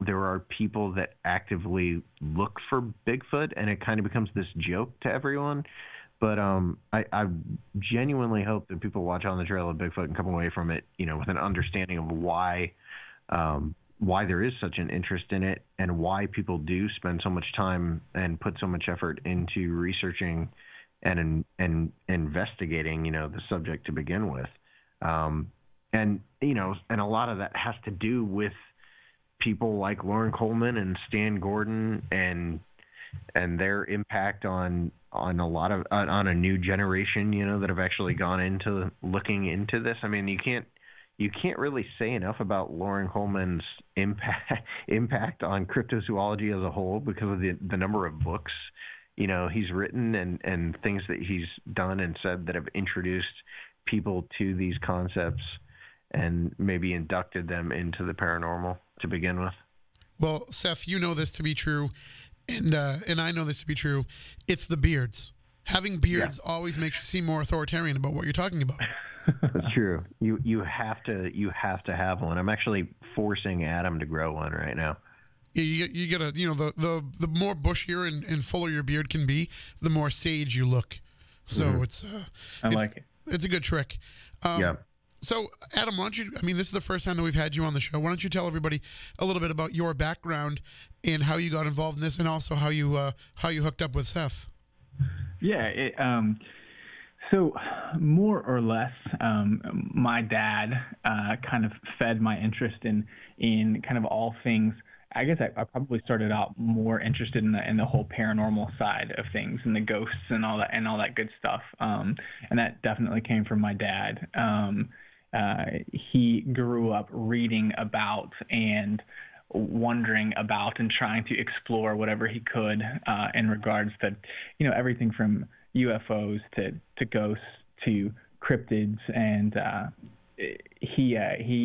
there are people that actively look for Bigfoot, and it kind of becomes this joke to everyone. But I genuinely hope that people watch On the Trail of Bigfoot and come away from it, with an understanding of why there is such an interest in it, and why people do spend so much time and put so much effort into researching and investigating, the subject to begin with. And a lot of that has to do with people like Lauren Coleman and Stan Gordon and their impact on a new generation, that have actually gone into looking into this. I mean, you can't really say enough about Lauren Coleman's impact on cryptozoology as a whole, because of the number of books, he's written and things that he's done and said that have introduced people to these concepts and maybe inducted them into the paranormal to begin with. Well, Seth, you know this to be true, and I know this to be true. It's the beards. Having beards always makes you seem more authoritarian about what you're talking about. That's true. You have to have one. I'm actually forcing Adam to grow one right now. Yeah, you gotta, the more bushier and fuller your beard can be, the more sage you look. So I like it. It's a good trick. Yeah. So, Adam, why don't you, this is the first time that we've had you on the show. Why don't you tell everybody a little bit about your background and how you got involved in this, and also how you hooked up with Seth? Yeah. So more or less, my dad kind of fed my interest in kind of all things. I guess I probably started out more interested in the whole paranormal side of things, and the ghosts and all that good stuff. And that definitely came from my dad. He grew up reading about and wondering about and trying to explore whatever he could in regards to, everything from UFOs to ghosts to cryptids, and he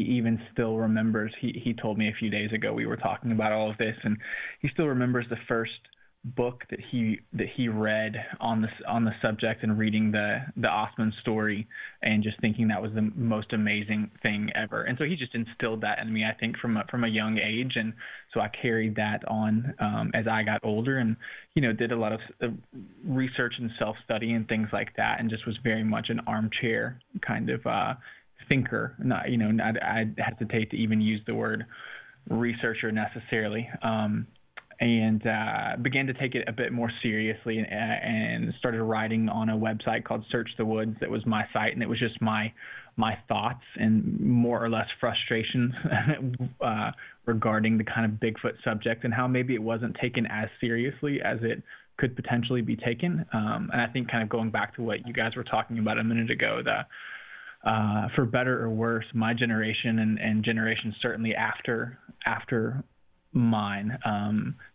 even still remembers. He told me a few days ago, we were talking about all of this, and he still remembers the first book that he read on the subject, and reading the Osman story, and just thinking that was the most amazing thing ever. And so he just instilled that in me, I think, from a young age, and so I carried that on as I got older, and did a lot of research and self-study and things like that, and just was very much an armchair kind of thinker. I'd hesitate to even use the word researcher necessarily. And began to take it a bit more seriously, and started writing on a website called Search the Woods. That was my site, and it was just my thoughts and more or less frustrations regarding the kind of Bigfoot subject, and how maybe it wasn't taken as seriously as it could potentially be taken. And I think, kind of going back to what you guys were talking about a minute ago, for better or worse, my generation and generations certainly after mine,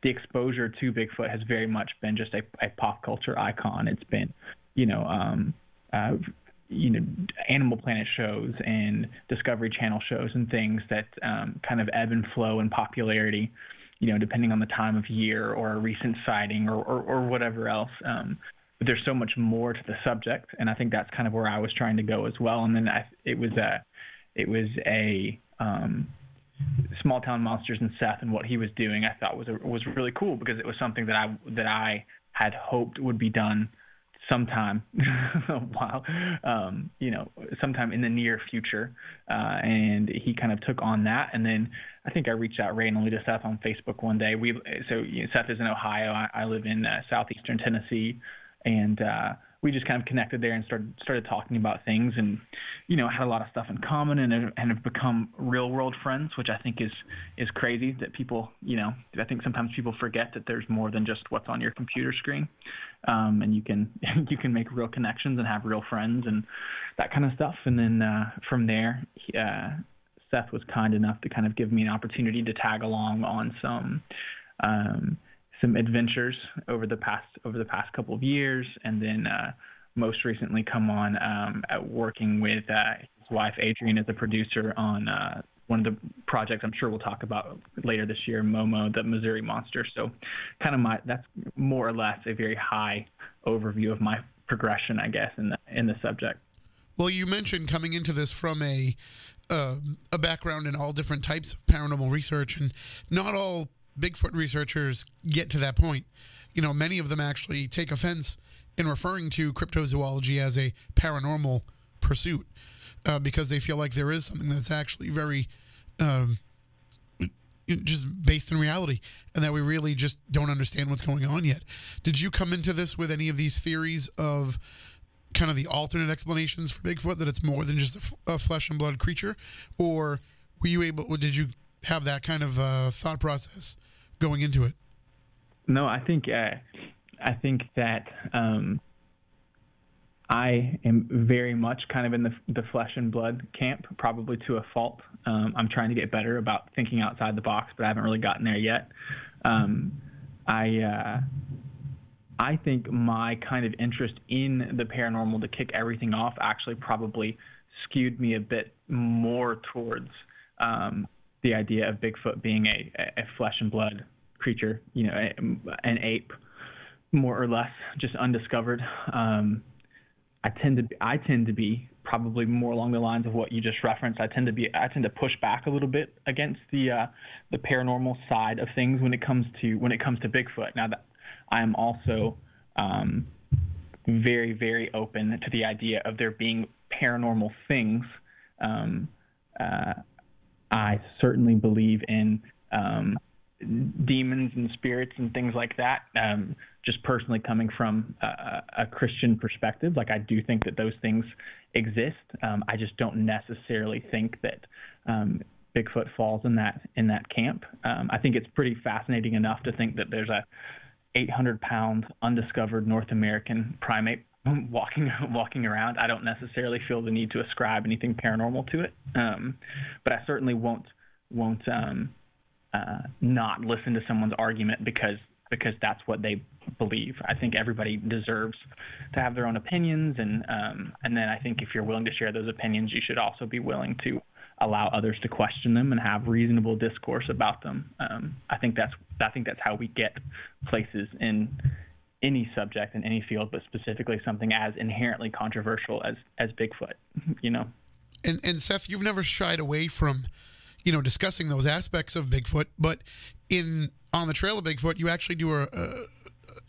the exposure to Bigfoot has very much been just a pop culture icon. It's been, Animal Planet shows and Discovery Channel shows and things that kind of ebb and flow in popularity, depending on the time of year or a recent sighting or whatever else. But there's so much more to the subject, and I think that's kind of where I was trying to go as well. And then it was a Small Town Monsters and Seth, and what he was doing, I thought was really cool, because it was something that I had hoped would be done sometime sometime in the near future. And he kind of took on that, and then I think I reached out randomly to Seth on Facebook one day. Seth is in Ohio. I live in southeastern Tennessee, and we just kind of connected there and started talking about things, and had a lot of stuff in common, and have become real world friends, which I think is crazy that people, I think sometimes people forget that there's more than just what's on your computer screen, and you can make real connections and have real friends and that kind of stuff. And then from there, Seth was kind enough to kind of give me an opportunity to tag along on some adventures over the past couple of years, and then most recently come on at working with his wife Adrienne as a producer on one of the projects I'm sure we'll talk about later this year, Momo, the Missouri Monster. So kind of that's more or less a very high overview of my progression, I guess, in the subject. Well, you mentioned coming into this from a background in all different types of paranormal research, and not all Bigfoot researchers get to that point. Many of them actually take offense in referring to cryptozoology as a paranormal pursuit because they feel like there is something that's actually very just based in reality, and that we really just don't understand what's going on yet. Did you come into this with any of these theories of kind of the alternate explanations for Bigfoot, that it's more than just a flesh and blood creature, or did you have that kind of thought process going into it? No, I think that I am very much kind of in the flesh and blood camp, probably to a fault. I'm trying to get better about thinking outside the box, but I haven't really gotten there yet. I think my kind of interest in the paranormal to kick everything off actually probably skewed me a bit more towards the idea of Bigfoot being a flesh and blood creature, an ape, more or less, just undiscovered. I tend to be probably more along the lines of what you just referenced. I tend to push back a little bit against the paranormal side of things when it comes to Bigfoot. Now that I am also very, very open to the idea of there being paranormal things. I certainly believe in demons and spirits and things like that. Just personally coming from a Christian perspective, like I do think that those things exist. I just don't necessarily think that Bigfoot falls in that camp. I think it's pretty fascinating enough to think that there's a 800-pound undiscovered North American primate walking around. I don't necessarily feel the need to ascribe anything paranormal to it, but I certainly won't not listen to someone's argument because that's what they believe. I think everybody deserves to have their own opinions, and then I think if you're willing to share those opinions, you should also be willing to allow others to question them and have reasonable discourse about them. I think that's how we get places in any subject in any field, but specifically something as inherently controversial as Bigfoot. And Seth, you've never shied away from discussing those aspects of Bigfoot, but on the Trail of Bigfoot, you actually do a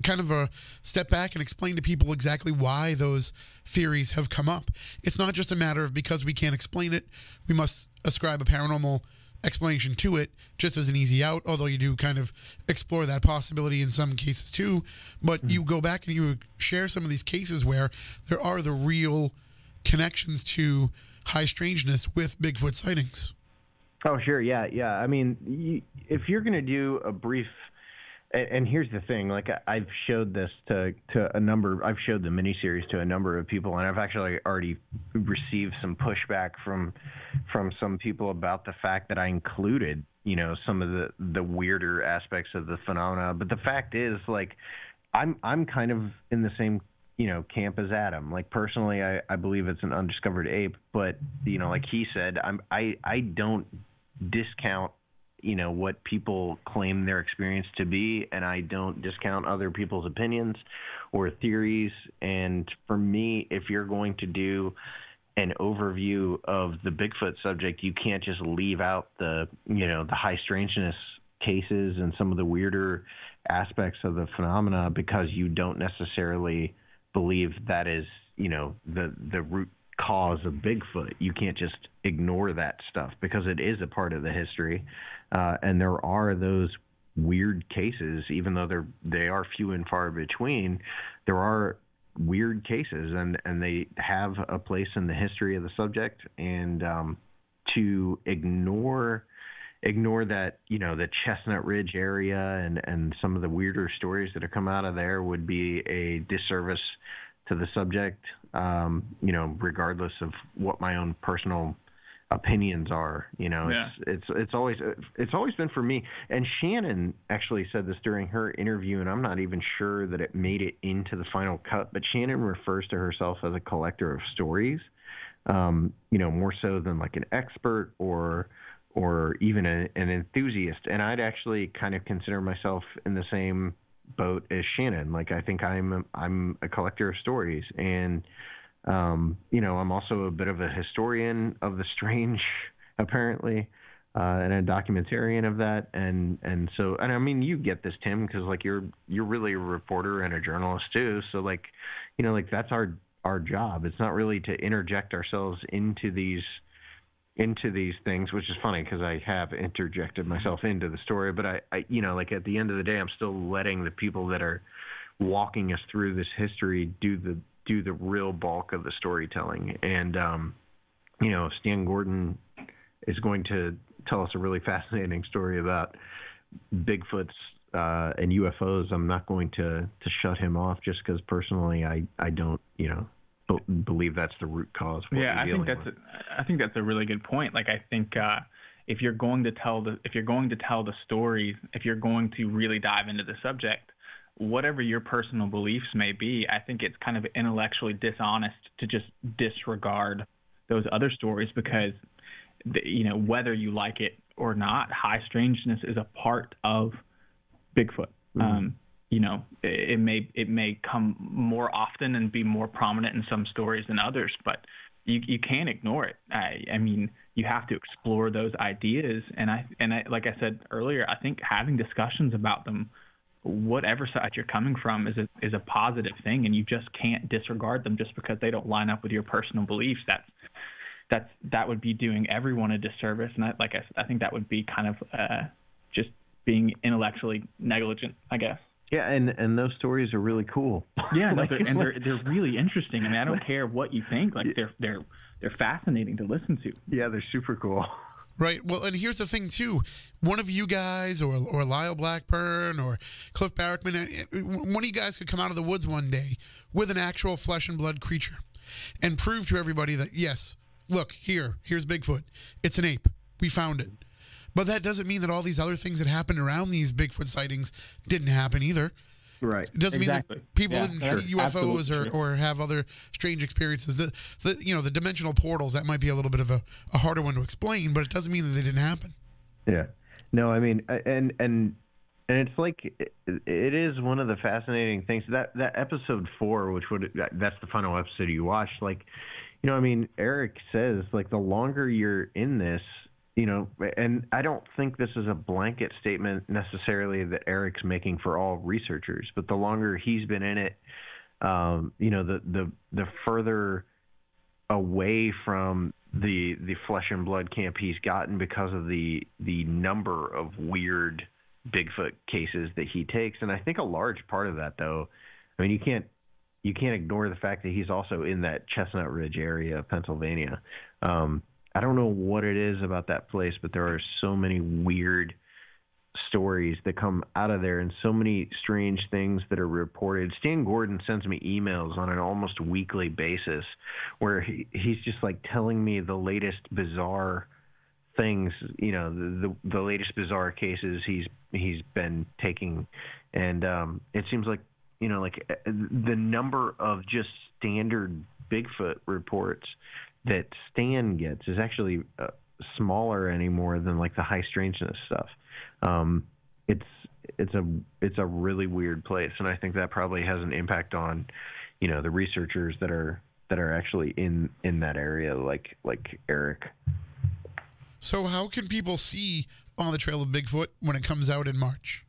kind of a step back and explain to people exactly why those theories have come up. It's not just a matter of because we can't explain it, we must ascribe a paranormal explanation to it just as an easy out, although you do kind of explore that possibility in some cases too. But you go back and you share some of these cases where there are the real connections to high strangeness with Bigfoot sightings. Oh, sure. Yeah. I mean, if you're going to do a brief, and here's the thing, like I've showed this to a number, I've showed the miniseries to a number of people, and I've actually already received some pushback from some people about the fact that I included, some of the weirder aspects of the phenomena. But the fact is, like, I'm kind of in the same camp as Adam. Like, personally, I believe it's an undiscovered ape, but like he said, I don't discount what people claim their experience to be, and I don't discount other people's opinions or theories. And for me, if you're going to do an overview of the Bigfoot subject, you can't just leave out the high strangeness cases and some of the weirder aspects of the phenomena because you don't necessarily believe that is the root cause of Bigfoot. You can't just ignore that stuff because it is a part of the history, and there are those weird cases, even though they are few and far between. There are weird cases, and they have a place in the history of the subject. And to ignore that, the Chestnut Ridge area and some of the weirder stories that have come out of there would be a disservice to the subject, regardless of what my own personal opinions are. It's always been for me. And Shannon actually said this during her interview, and I'm not even sure that it made it into the final cut, but Shannon refers to herself as a collector of stories, more so than like an expert or even an enthusiast. And I'd actually kind of consider myself in the same boat as Shannon. Like, I think I'm a collector of stories, and I'm also a bit of a historian of the strange, apparently, and a documentarian of that. And I mean, you get this, Tim, because like you're really a reporter and a journalist too. So that's our job. It's not really to interject ourselves into these things, which is funny because I have interjected myself into the story, but I at the end of the day, I'm still letting the people that are walking us through this history do the real bulk of the storytelling. And Stan Gordon is going to tell us a really fascinating story about Bigfoots and UFOs. I'm not going to shut him off just because personally I don't believe that's the root cause. I think that's a really good point. Like, I think if you're going to tell the story, if you're going to really dive into the subject, whatever your personal beliefs may be, I think it's kind of intellectually dishonest to just disregard those other stories because, whether you like it or not, high strangeness is a part of Bigfoot. Mm-hmm. It may come more often and be more prominent in some stories than others, but you can't ignore it. I mean, you have to explore those ideas, and I like I said earlier, I think having discussions about them, whatever side you're coming from, is a positive thing, and you just can't disregard them just because they don't line up with your personal beliefs. That would be doing everyone a disservice, and I think that would be kind of just being intellectually negligent, I guess. Yeah, and those stories are really cool. Yeah, they're really interesting. I mean, I don't care what you think. Like, they're fascinating to listen to. Yeah, they're super cool. Right. Well, and here's the thing too. One of you guys, or Lyle Blackburn, or Cliff Barrickman, one of you guys could come out of the woods one day with an actual flesh and blood creature, and prove to everybody that yes, look, here's Bigfoot. It's an ape. We found it. But that doesn't mean that all these other things that happened around these Bigfoot sightings didn't happen either. Right. It doesn't mean that people didn't see UFOs or have other strange experiences. The dimensional portals, that might be a little bit of a harder one to explain, but it doesn't mean that they didn't happen. Yeah. No, I mean, and it's like, it is one of the fascinating things that episode 4, that's the final episode you watched. Like, I mean, Eric says, like, the longer you're in this, and I don't think this is a blanket statement necessarily that Eric's making for all researchers, but the longer he's been in it, the further away from the flesh and blood camp he's gotten because of the number of weird Bigfoot cases that he takes. And I think a large part of that, though, I mean, you can't ignore the fact that he's also in that Chestnut Ridge area of Pennsylvania. I don't know what it is about that place, but there are so many weird stories that come out of there and so many strange things that are reported. Stan Gordon sends me emails on an almost weekly basis where he's just like telling me the latest bizarre things, the latest bizarre cases he's been taking. And it seems like, the number of just standard Bigfoot reports that Stan gets is actually smaller anymore than like the high strangeness stuff. It's a really weird place, and I think that probably has an impact on, the researchers that are actually in that area, like Eric. So how can people see On the Trail of Bigfoot when it comes out in March?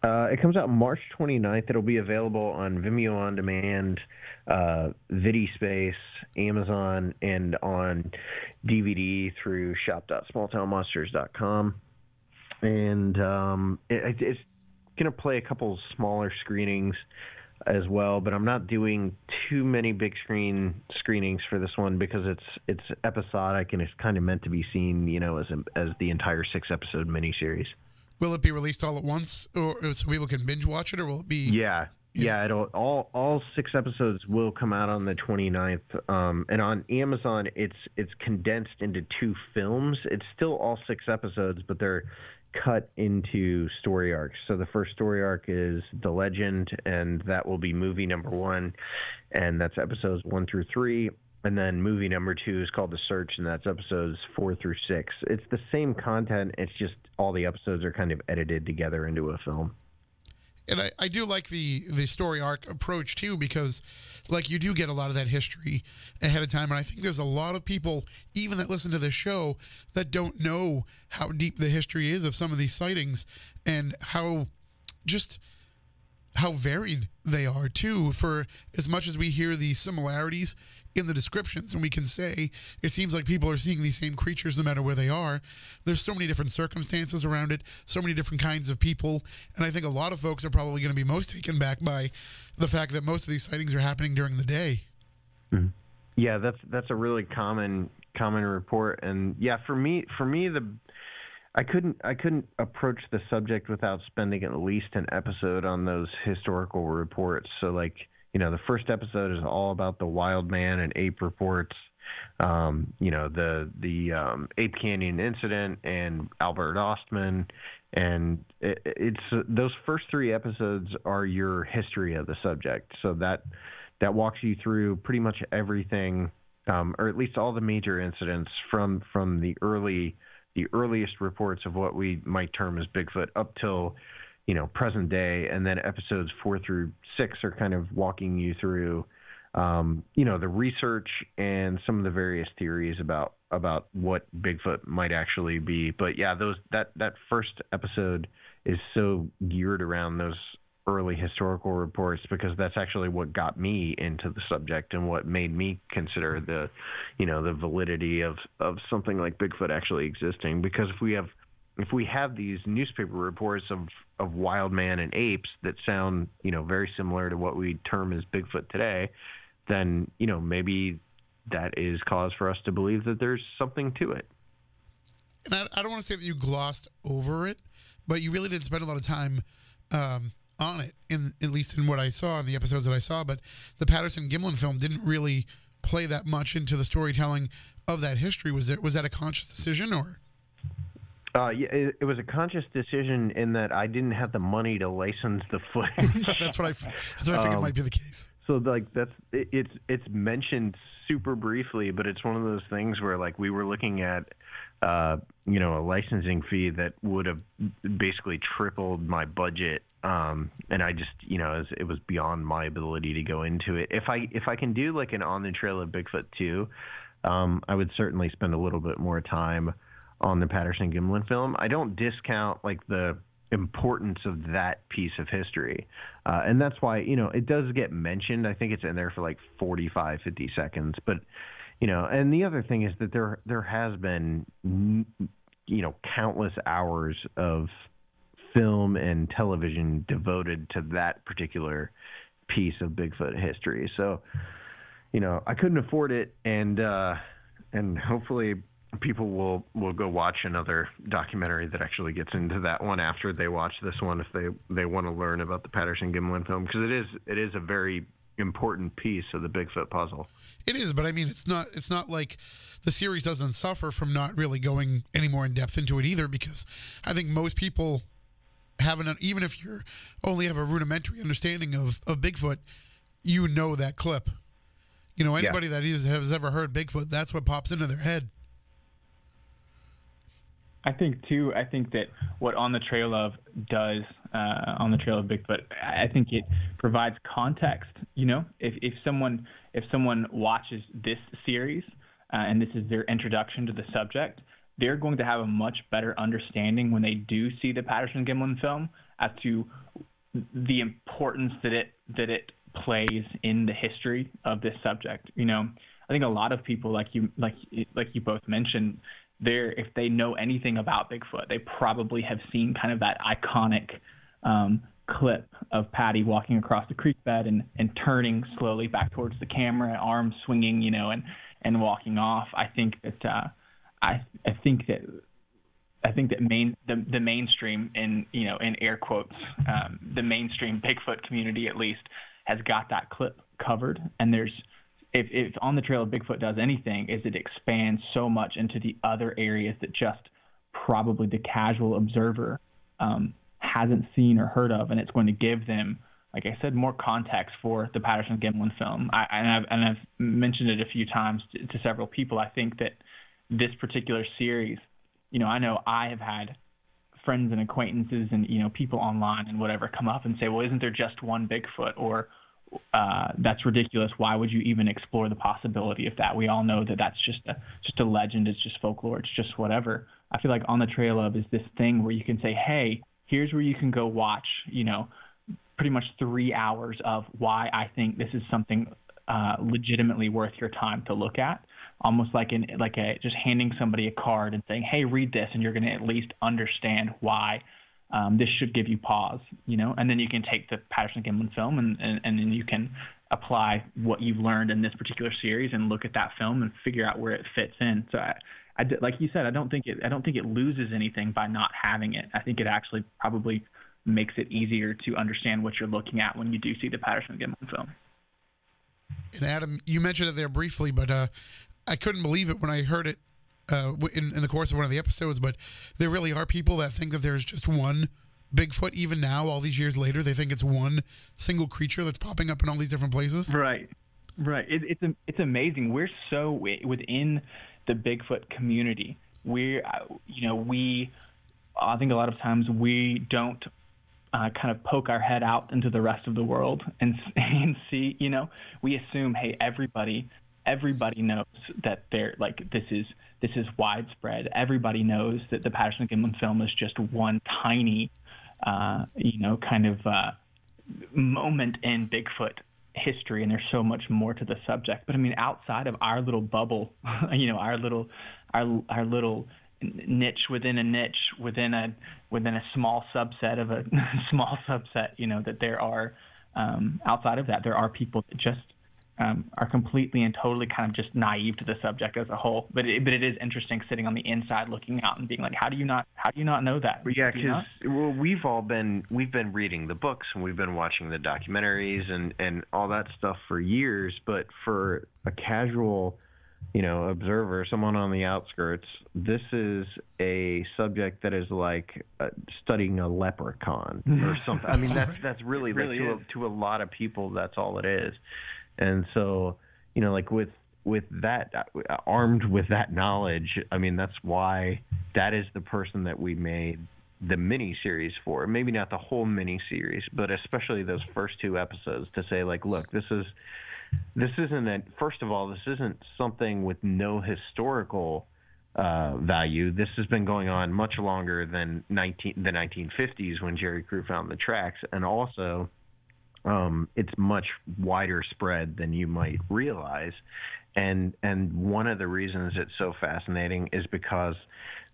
It comes out March 29th. It'll be available on Vimeo On Demand, VidiSpace, Amazon, and on DVD through shop.smalltownmonsters.com. And it's going to play a couple smaller screenings as well, but I'm not doing too many big screenings for this one because it's episodic and it's kind of meant to be seen, as the entire 6-episode miniseries. Will it be released all at once, or so people can binge watch it, or will it be? Yeah. It'll all 6 episodes will come out on the 29th, and on Amazon it's condensed into 2 films. It's still all 6 episodes, but they're cut into story arcs. So the first story arc is The Legend, and that will be movie number 1, and that's episodes 1 through 3. And then movie number 2 is called The Search, and that's episodes 4 through 6. It's the same content. It's just all the episodes are kind of edited together into a film. And I do like the story arc approach, too, because, like, you do get a lot of that history ahead of time. And I think there's a lot of people, even that listen to this show, that don't know how deep the history is of some of these sightings and how varied they are, too. For as much as we hear the similarities in the descriptions, and we can say it seems like people are seeing these same creatures no matter where they are, there's so many different circumstances around it, so many different kinds of people, and I think a lot of folks are probably going to be most taken back by the fact that most of these sightings are happening during the day. Mm-hmm. Yeah, that's a really common report, and yeah, for me I couldn't approach the subject without spending at least an episode on those historical reports. So, like, the first episode is all about the wild man and ape reports, the Ape Canyon incident and Albert Ostman, and it's those first 3 episodes are your history of the subject. So that walks you through pretty much everything, or at least all the major incidents from the earliest reports of what we might term as Bigfoot up till present day, and then episodes 4 through 6 are kind of walking you through the research and some of the various theories about what Bigfoot might actually be. But yeah, that first episode is so geared around those early historical reports because that's actually what got me into the subject and what made me consider the validity of something like Bigfoot actually existing. Because if we have these newspaper reports of wild man and apes that sound, very similar to what we term as Bigfoot today, then, maybe that is cause for us to believe that there's something to it. And I don't want to say that you glossed over it, but you really didn't spend a lot of time on it, at least in what I saw in the episodes that I saw. But the Patterson-Gimlin film didn't really play that much into the storytelling of that history. Was that a conscious decision, or? Yeah, it was a conscious decision in that I didn't have the money to license the footage. That's what I figured might be the case. So like it's mentioned super briefly, but it's one of those things where like we were looking at a licensing fee that would have basically tripled my budget, and I just it was beyond my ability to go into it. If I can do like an On the Trail of Bigfoot 2, I would certainly spend a little bit more time on the Patterson-Gimlin film. I don't discount like the importance of that piece of history, and that's why it does get mentioned. I think it's in there for like 45-50 seconds, but and the other thing is that there has been countless hours of film and television devoted to that particular piece of Bigfoot history. So I couldn't afford it, and hopefully people will go watch another documentary that actually gets into that one after they watch this one if they want to learn about the Patterson-Gimlin film, because it is a very important piece of the Bigfoot puzzle. It is, but I mean, it's not like the series doesn't suffer from not really going any more in depth into it either, because I think most people even if you only have a rudimentary understanding of Bigfoot, that clip. Anybody that has ever heard Bigfoot, that's what pops into their head. I think that what On the Trail of does, On the Trail of Bigfoot, I think it provides context. If someone watches this series and this is their introduction to the subject, they're going to have a much better understanding when they do see the Patterson-Gimlin film as to the importance that it plays in the history of this subject. I think a lot of people, like you both mentioned, if they know anything about Bigfoot, they probably have seen kind of that iconic clip of Patty walking across the creek bed and turning slowly back towards the camera, arms swinging, and walking off. I think that the mainstream, in air quotes, the mainstream Bigfoot community at least has got that clip covered. And if On the Trail of Bigfoot does anything, is it expands so much into the other areas that just probably the casual observer hasn't seen or heard of, and it's going to give them, like I said, more context for the Patterson-Gimlin film. I've mentioned it a few times to several people. I think that this particular series, I know I have had friends and acquaintances and people online and whatever come up and say, well, isn't there just one Bigfoot? Or that's ridiculous. Why would you even explore the possibility of that? We all know that that's just a legend. It's just folklore. It's just whatever. I feel like On the Trail of is this thing where you can say, hey, here's where you can go watch, pretty much 3 hours of why I think this is something legitimately worth your time to look at. Almost like just handing somebody a card and saying, hey, read this, and you're going to at least understand why this should give you pause, and then you can take the Patterson-Gimlin film and then you can apply what you've learned in this particular series and look at that film and figure out where it fits in. So like you said, I don't think it loses anything by not having it. I think it actually probably makes it easier to understand what you're looking at when you do see the Patterson-Gimlin film. And Adam, you mentioned it there briefly, but I couldn't believe it when I heard it in the course of one of the episodes. But there really are people that think that there's just one Bigfoot. Even now, all these years later, they think it's one single creature that's popping up in all these different places. Right. It's amazing. We're so within the Bigfoot community. I think a lot of times we don't kind of poke our head out into the rest of the world and see, we assume, hey, everybody knows that they're like, this is widespread. Everybody knows that the Patterson-Gimlin film is just one tiny, moment in Bigfoot history, and there's so much more to the subject. But I mean, outside of our little bubble, our little niche within a niche within a small subset of a small subset, that there are outside of that, there are people that just are completely and totally kind of just naive to the subject as a whole. But it is interesting sitting on the inside looking out and being like, how do you not know that? Yeah, because we've been reading the books and we've been watching the documentaries and all that stuff for years. But for a casual, observer, someone on the outskirts, this is a subject that is like studying a leprechaun or something. I mean, that's really to a lot of people, that's all it is. And so, like with that, armed with that knowledge, I mean, that's why that is the person that we made the mini series for. Maybe not the whole mini series, but especially those first 2 episodes, to say like, look, this isn't first of all, this isn't something with no historical value. This has been going on much longer than the 1950s when Jerry Crew found the tracks, and also it's much wider spread than you might realize. And one of the reasons it's so fascinating is because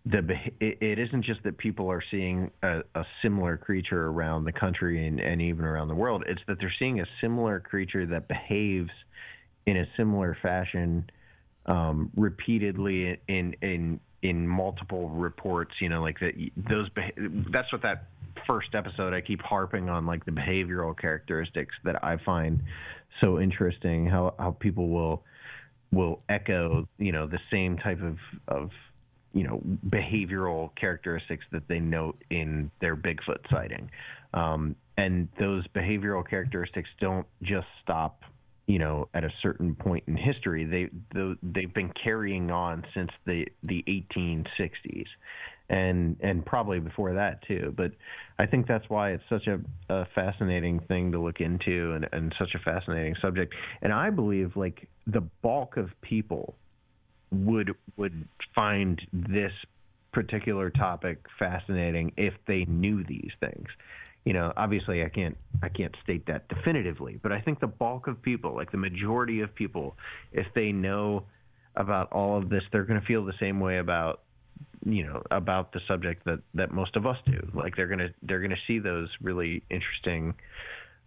it isn't just that people are seeing a similar creature around the country and even around the world. It's that they're seeing a similar creature that behaves in a similar fashion repeatedly in multiple reports. Like that's what that first episode, I keep harping on, like the behavioral characteristics that I find so interesting, how people will echo, the same type of behavioral characteristics that they note in their Bigfoot sighting. And those behavioral characteristics don't just stop, at a certain point in history. They've been carrying on since the 1860s. And probably before that too. But I think that's why it's such a fascinating thing to look into and such a fascinating subject. And I believe like the bulk of people would find this particular topic fascinating if they knew these things. Obviously I can't state that definitively, but I think the bulk of people, like the majority of people, if they know about all of this, they're going to feel the same way about about the subject that most of us do. Like they're gonna see those really interesting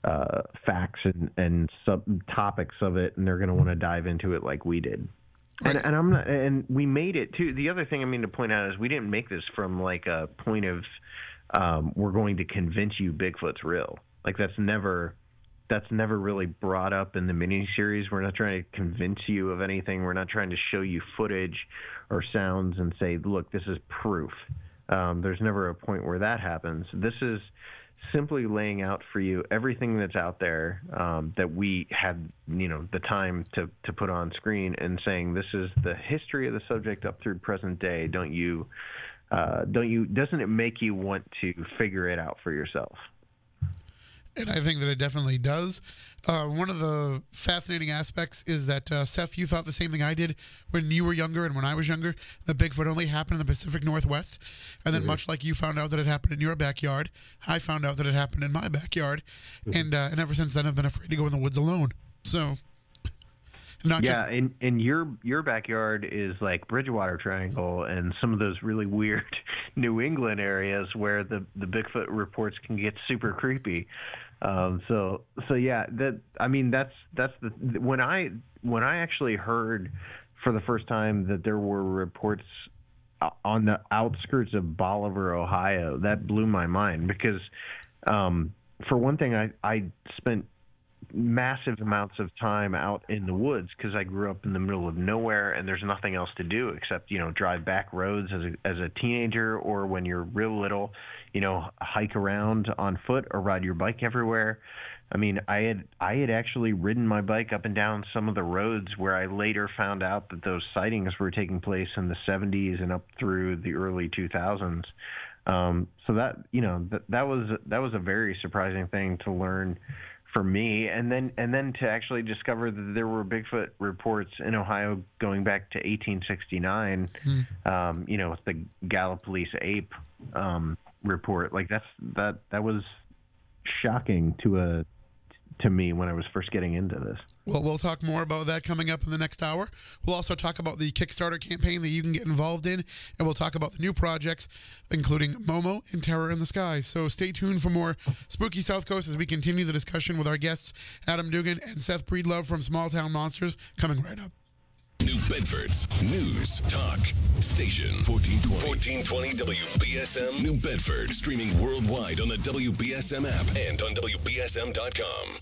facts and subtopics of it, and they're gonna want to dive into it like we did. Right. And we made it too. The other thing I mean to point out is we didn't make this from like a point of we're going to convince you Bigfoot's real. Like that's never really brought up in the miniseries. We're not trying to convince you of anything. We're not trying to show you footage or sounds and say, look, this is proof. There's never a point where that happens. This is simply laying out for you everything that's out there that we had, the time to put on screen, and saying this is the history of the subject up through present day. Doesn't it make you want to figure it out for yourself? And I think that it definitely does. One of the fascinating aspects is that, Seth, you thought the same thing I did when you were younger and when I was younger, that Bigfoot only happened in the Pacific Northwest. And then much like you found out that it happened in your backyard, I found out that it happened in my backyard. And ever since then, I've been afraid to go in the woods alone. So... and your backyard is like Bridgewater Triangle and some of those really weird New England areas where the Bigfoot reports can get super creepy. So yeah, that's when I actually heard for the first time that there were reports on the outskirts of Bolivar, Ohio, that blew my mind because for one thing, I spent massive amounts of time out in the woods because I grew up in the middle of nowhere and there's nothing else to do except drive back roads as a teenager, or when you're real little, hike around on foot or ride your bike everywhere. I mean, I had actually ridden my bike up and down some of the roads where I later found out that those sightings were taking place in the 70s and up through the early 2000s. So that that was a very surprising thing to learn for me, and then to actually discover that there were Bigfoot reports in Ohio going back to 1869, with the Gallipolis ape report. Like that was shocking to me when I was first getting into this. Well, we'll talk more about that coming up in the next hour. We'll also talk about the Kickstarter campaign that you can get involved in, and we'll talk about the new projects, including Momo and Terror in the Sky. So stay tuned for more Spooky South Coast as we continue the discussion with our guests, Adam Duggan and Seth Breedlove from Small Town Monsters, coming right up. New Bedford's News Talk Station 1420 WBSM New Bedford, streaming worldwide on the WBSM app and on WBSM.com.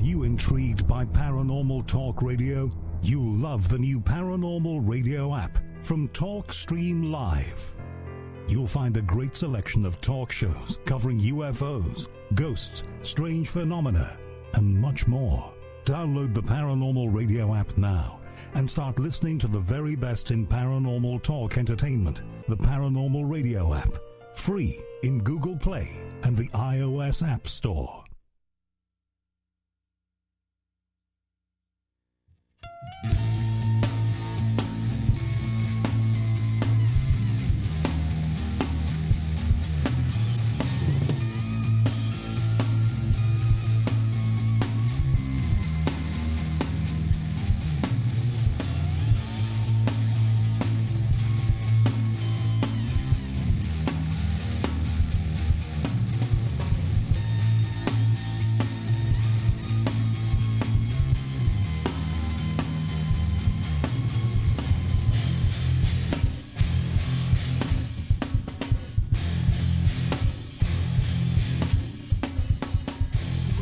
you intrigued by Paranormal Talk Radio? You'll love the new Paranormal Radio app from TalkStream Live. You'll find a great selection of talk shows covering UFOs, ghosts, strange phenomena, and much more. Download the Paranormal Radio app now and start listening to the very best in paranormal talk entertainment. The Paranormal Radio app, free in Google Play and the iOS App Store.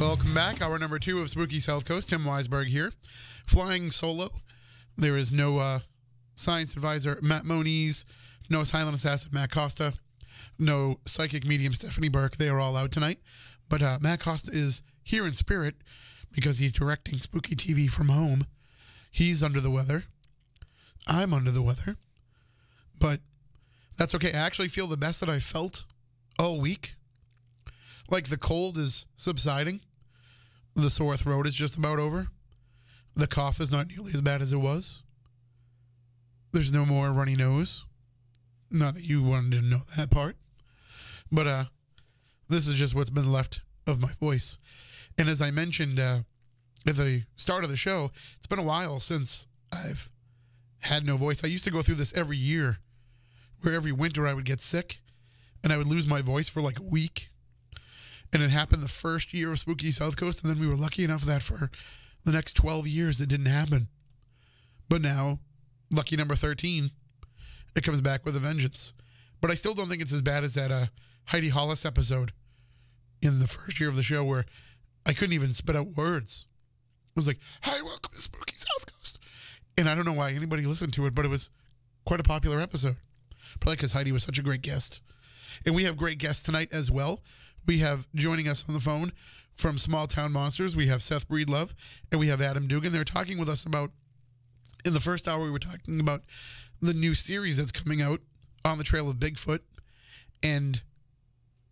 Welcome back. Hour number 2 of Spooky South Coast. Tim Weisberg here. Flying solo. There is no science advisor Matt Moniz, no silent assassin Matt Costa, no psychic medium Stephanie Burke. They are all out tonight. But Matt Costa is here in spirit because he's directing Spooky TV from home. He's under the weather. I'm under the weather. But that's okay. I actually feel the best that I've felt all week. Like the cold is subsiding. The sore throat is just about over. The cough is not nearly as bad as it was. There's no more runny nose. Not that you wanted to know that part. But this is just what's been left of my voice. And as I mentioned at the start of the show, it's been a while since I've had no voice. I used to go through this every year, where every winter I would get sick and I would lose my voice for like a week. And it happened the first year of Spooky South Coast, and then we were lucky enough that for the next 12 years it didn't happen. But now, lucky number 13, it comes back with a vengeance. But I still don't think it's as bad as that Heidi Hollis episode in the first year of the show where I couldn't even spit out words. It was like, "Hi, welcome to Spooky South Coast." And I don't know why anybody listened to it, but it was quite a popular episode. Probably because Heidi was such a great guest. And we have great guests tonight as well. We have joining us on the phone from Small Town Monsters. We have Seth Breedlove and we have Adam Duggan. They're talking with us about, in the first hour, we were talking about the new series that's coming out on the trail of Bigfoot. And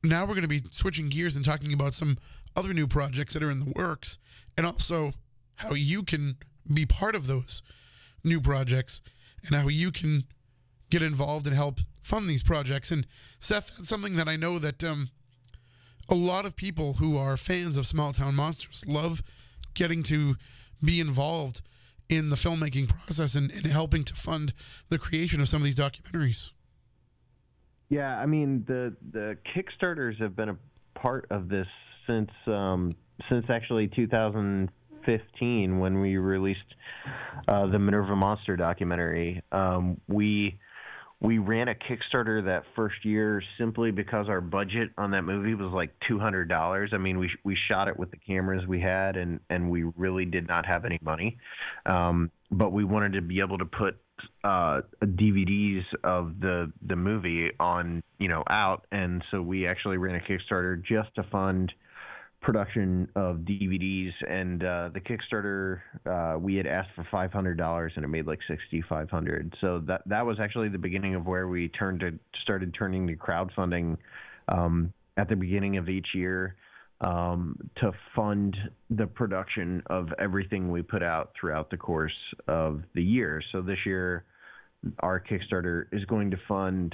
now we're going to be switching gears and talking about some other new projects that are in the works and also how you can be part of those new projects and how you can get involved and help fund these projects. And Seth, that's something that I know that a lot of people who are fans of Small Town Monsters love getting to be involved in the filmmaking process and helping to fund the creation of some of these documentaries. Yeah, I mean, the Kickstarters have been a part of this since actually 2015 when we released the Minerva Monster documentary. We ran a Kickstarter that first year simply because our budget on that movie was like $200. I mean, we shot it with the cameras we had, and we really did not have any money. But we wanted to be able to put DVDs of the movie on, out. And so we actually ran a Kickstarter just to fund production of DVDs, and the Kickstarter we had asked for $500 and it made like $6,500. So that was actually the beginning of where we started turning to crowdfunding at the beginning of each year to fund the production of everything we put out throughout the course of the year. So this year our Kickstarter is going to fund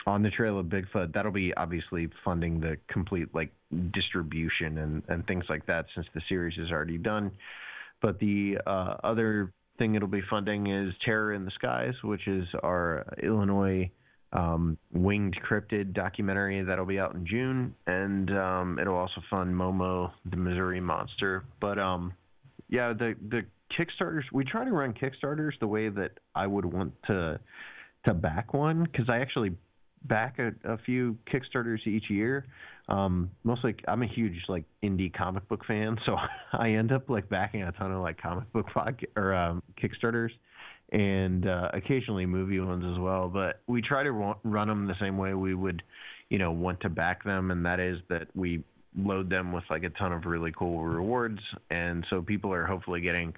On the Trail of Bigfoot. That'll be obviously funding the complete distribution and things like that, since the series is already done. But the other thing it'll be funding is Terror in the Skies, which is our Illinois winged cryptid documentary that'll be out in June, and it'll also fund Momo, the Missouri Monster. But yeah, the Kickstarters, we try to run Kickstarters the way that I would want to back one, because I actually back a few Kickstarters each year. Mostly, I'm a huge like indie comic book fan, so I end up like backing a ton of like comic book Kickstarters, and occasionally movie ones as well. But we try to run them the same way we would, want to back them, and that is that we load them with like a ton of really cool rewards, and so people are hopefully getting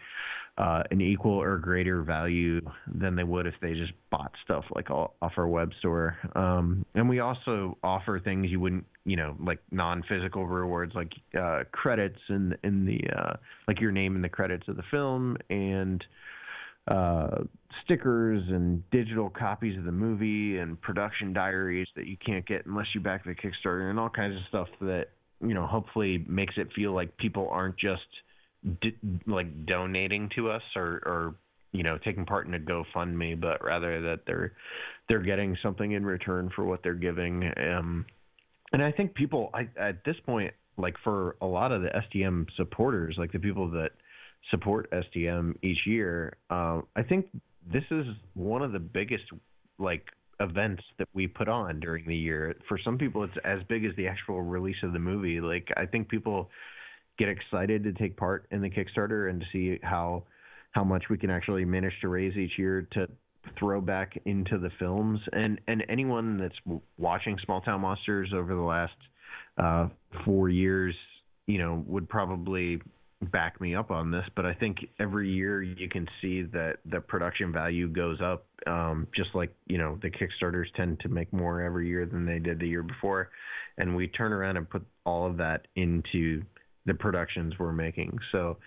an equal or greater value than they would if they just bought stuff like off our web store. And we also offer things you wouldn't, like non-physical rewards, like credits in the like your name in the credits of the film, and stickers and digital copies of the movie and production diaries that you can't get unless you back the Kickstarter, and all kinds of stuff that hopefully makes it feel like people aren't just like donating to us or taking part in a GoFundMe, but rather that they're getting something in return for what they're giving. And I think people at this point, like for a lot of the STM supporters, like the people that support STM each year, I think this is one of the biggest like events that we put on during the year. For some people, it's as big as the actual release of the movie. Like, I think people get excited to take part in the Kickstarter and to see how much we can actually manage to raise each year to throw back into the films. And anyone that's watching Small Town Monsters over the last 4 years, would probably back me up on this, but I think every year you can see that the production value goes up, just like, the Kickstarters tend to make more every year than they did the year before. And we turn around and put all of that into the productions we're making. So,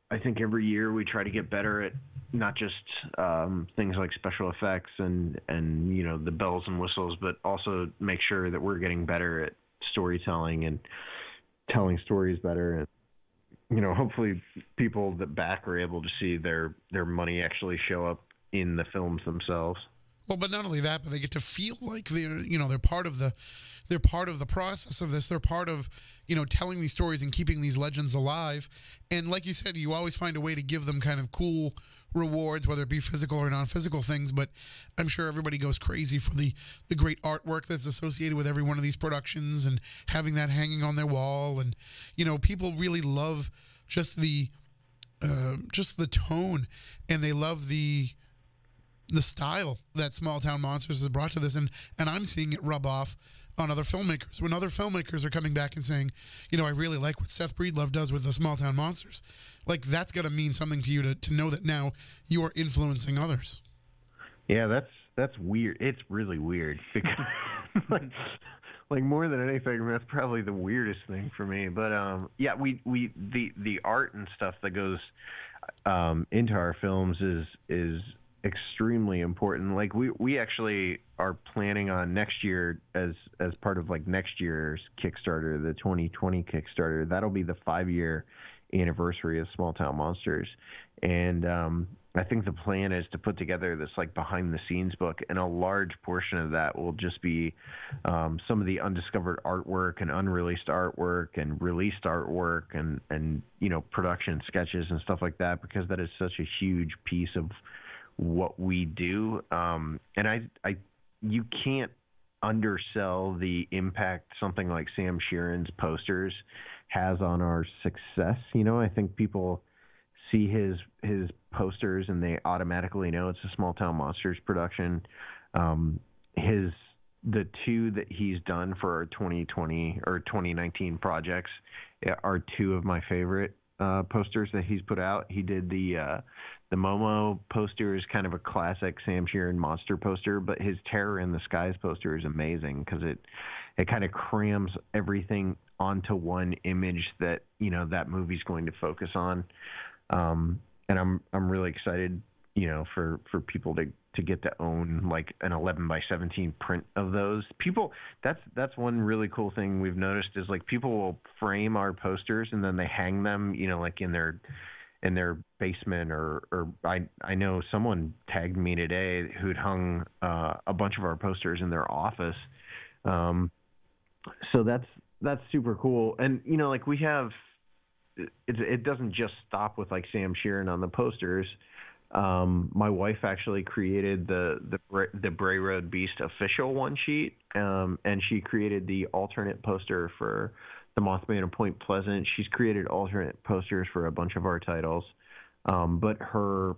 I think every year we try to get better at not just things like special effects and the bells and whistles, but also make sure that we're getting better at storytelling and telling stories better. And hopefully people that back are able to see their money actually show up in the films themselves. Well, but not only that, but they get to feel like they're part of the process of this. They're part of, telling these stories and keeping these legends alive. And like you said, you always find a way to give them kind of cool rewards, whether it be physical or non-physical things. But I'm sure everybody goes crazy for the great artwork that's associated with every one of these productions and having that hanging on their wall. And, people really love just the tone, and they love the style that Small Town Monsters has brought to this, and I'm seeing it rub off on other filmmakers. When other filmmakers are coming back and saying, I really like what Seth Breedlove does with the Small Town Monsters, like that's got to mean something to you to know that now you are influencing others. Yeah, that's weird. It's really weird because like more than anything, that's probably the weirdest thing for me. But yeah, the art and stuff that goes into our films is extremely important. Like we actually are planning on next year as part of like next year's Kickstarter, the 2020 Kickstarter. That'll be the 5-year anniversary of Small Town Monsters, and I think the plan is to put together this like behind the scenes book, and a large portion of that will just be some of the undiscovered artwork and unreleased artwork and released artwork and production sketches and stuff like that, because that is such a huge piece of what we do. And you can't undersell the impact something like Sam Sheeran's posters has on our success. I think people see his posters and they automatically know it's a Small Town Monsters production. The two that he's done for our 2020 or 2019 projects are two of my favorite posters that he's put out. He did the Momo poster is kind of a classic Sam Sheeran monster poster, but his Terror in the Skies poster is amazing because it kind of crams everything onto one image that that movie's going to focus on. And I'm really excited, for people to get to own like an 11x17 print of those. People, that's one really cool thing we've noticed is like people will frame our posters and then they hang them, like in their basement or I know someone tagged me today who'd hung a bunch of our posters in their office. So that's super cool. And like we have, it doesn't just stop with like Sam Sheeran on the posters. My wife actually created the Bray Road Beast official one sheet, and she created the alternate poster for the Mothman of Point Pleasant. She's created alternate posters for a bunch of our titles, but her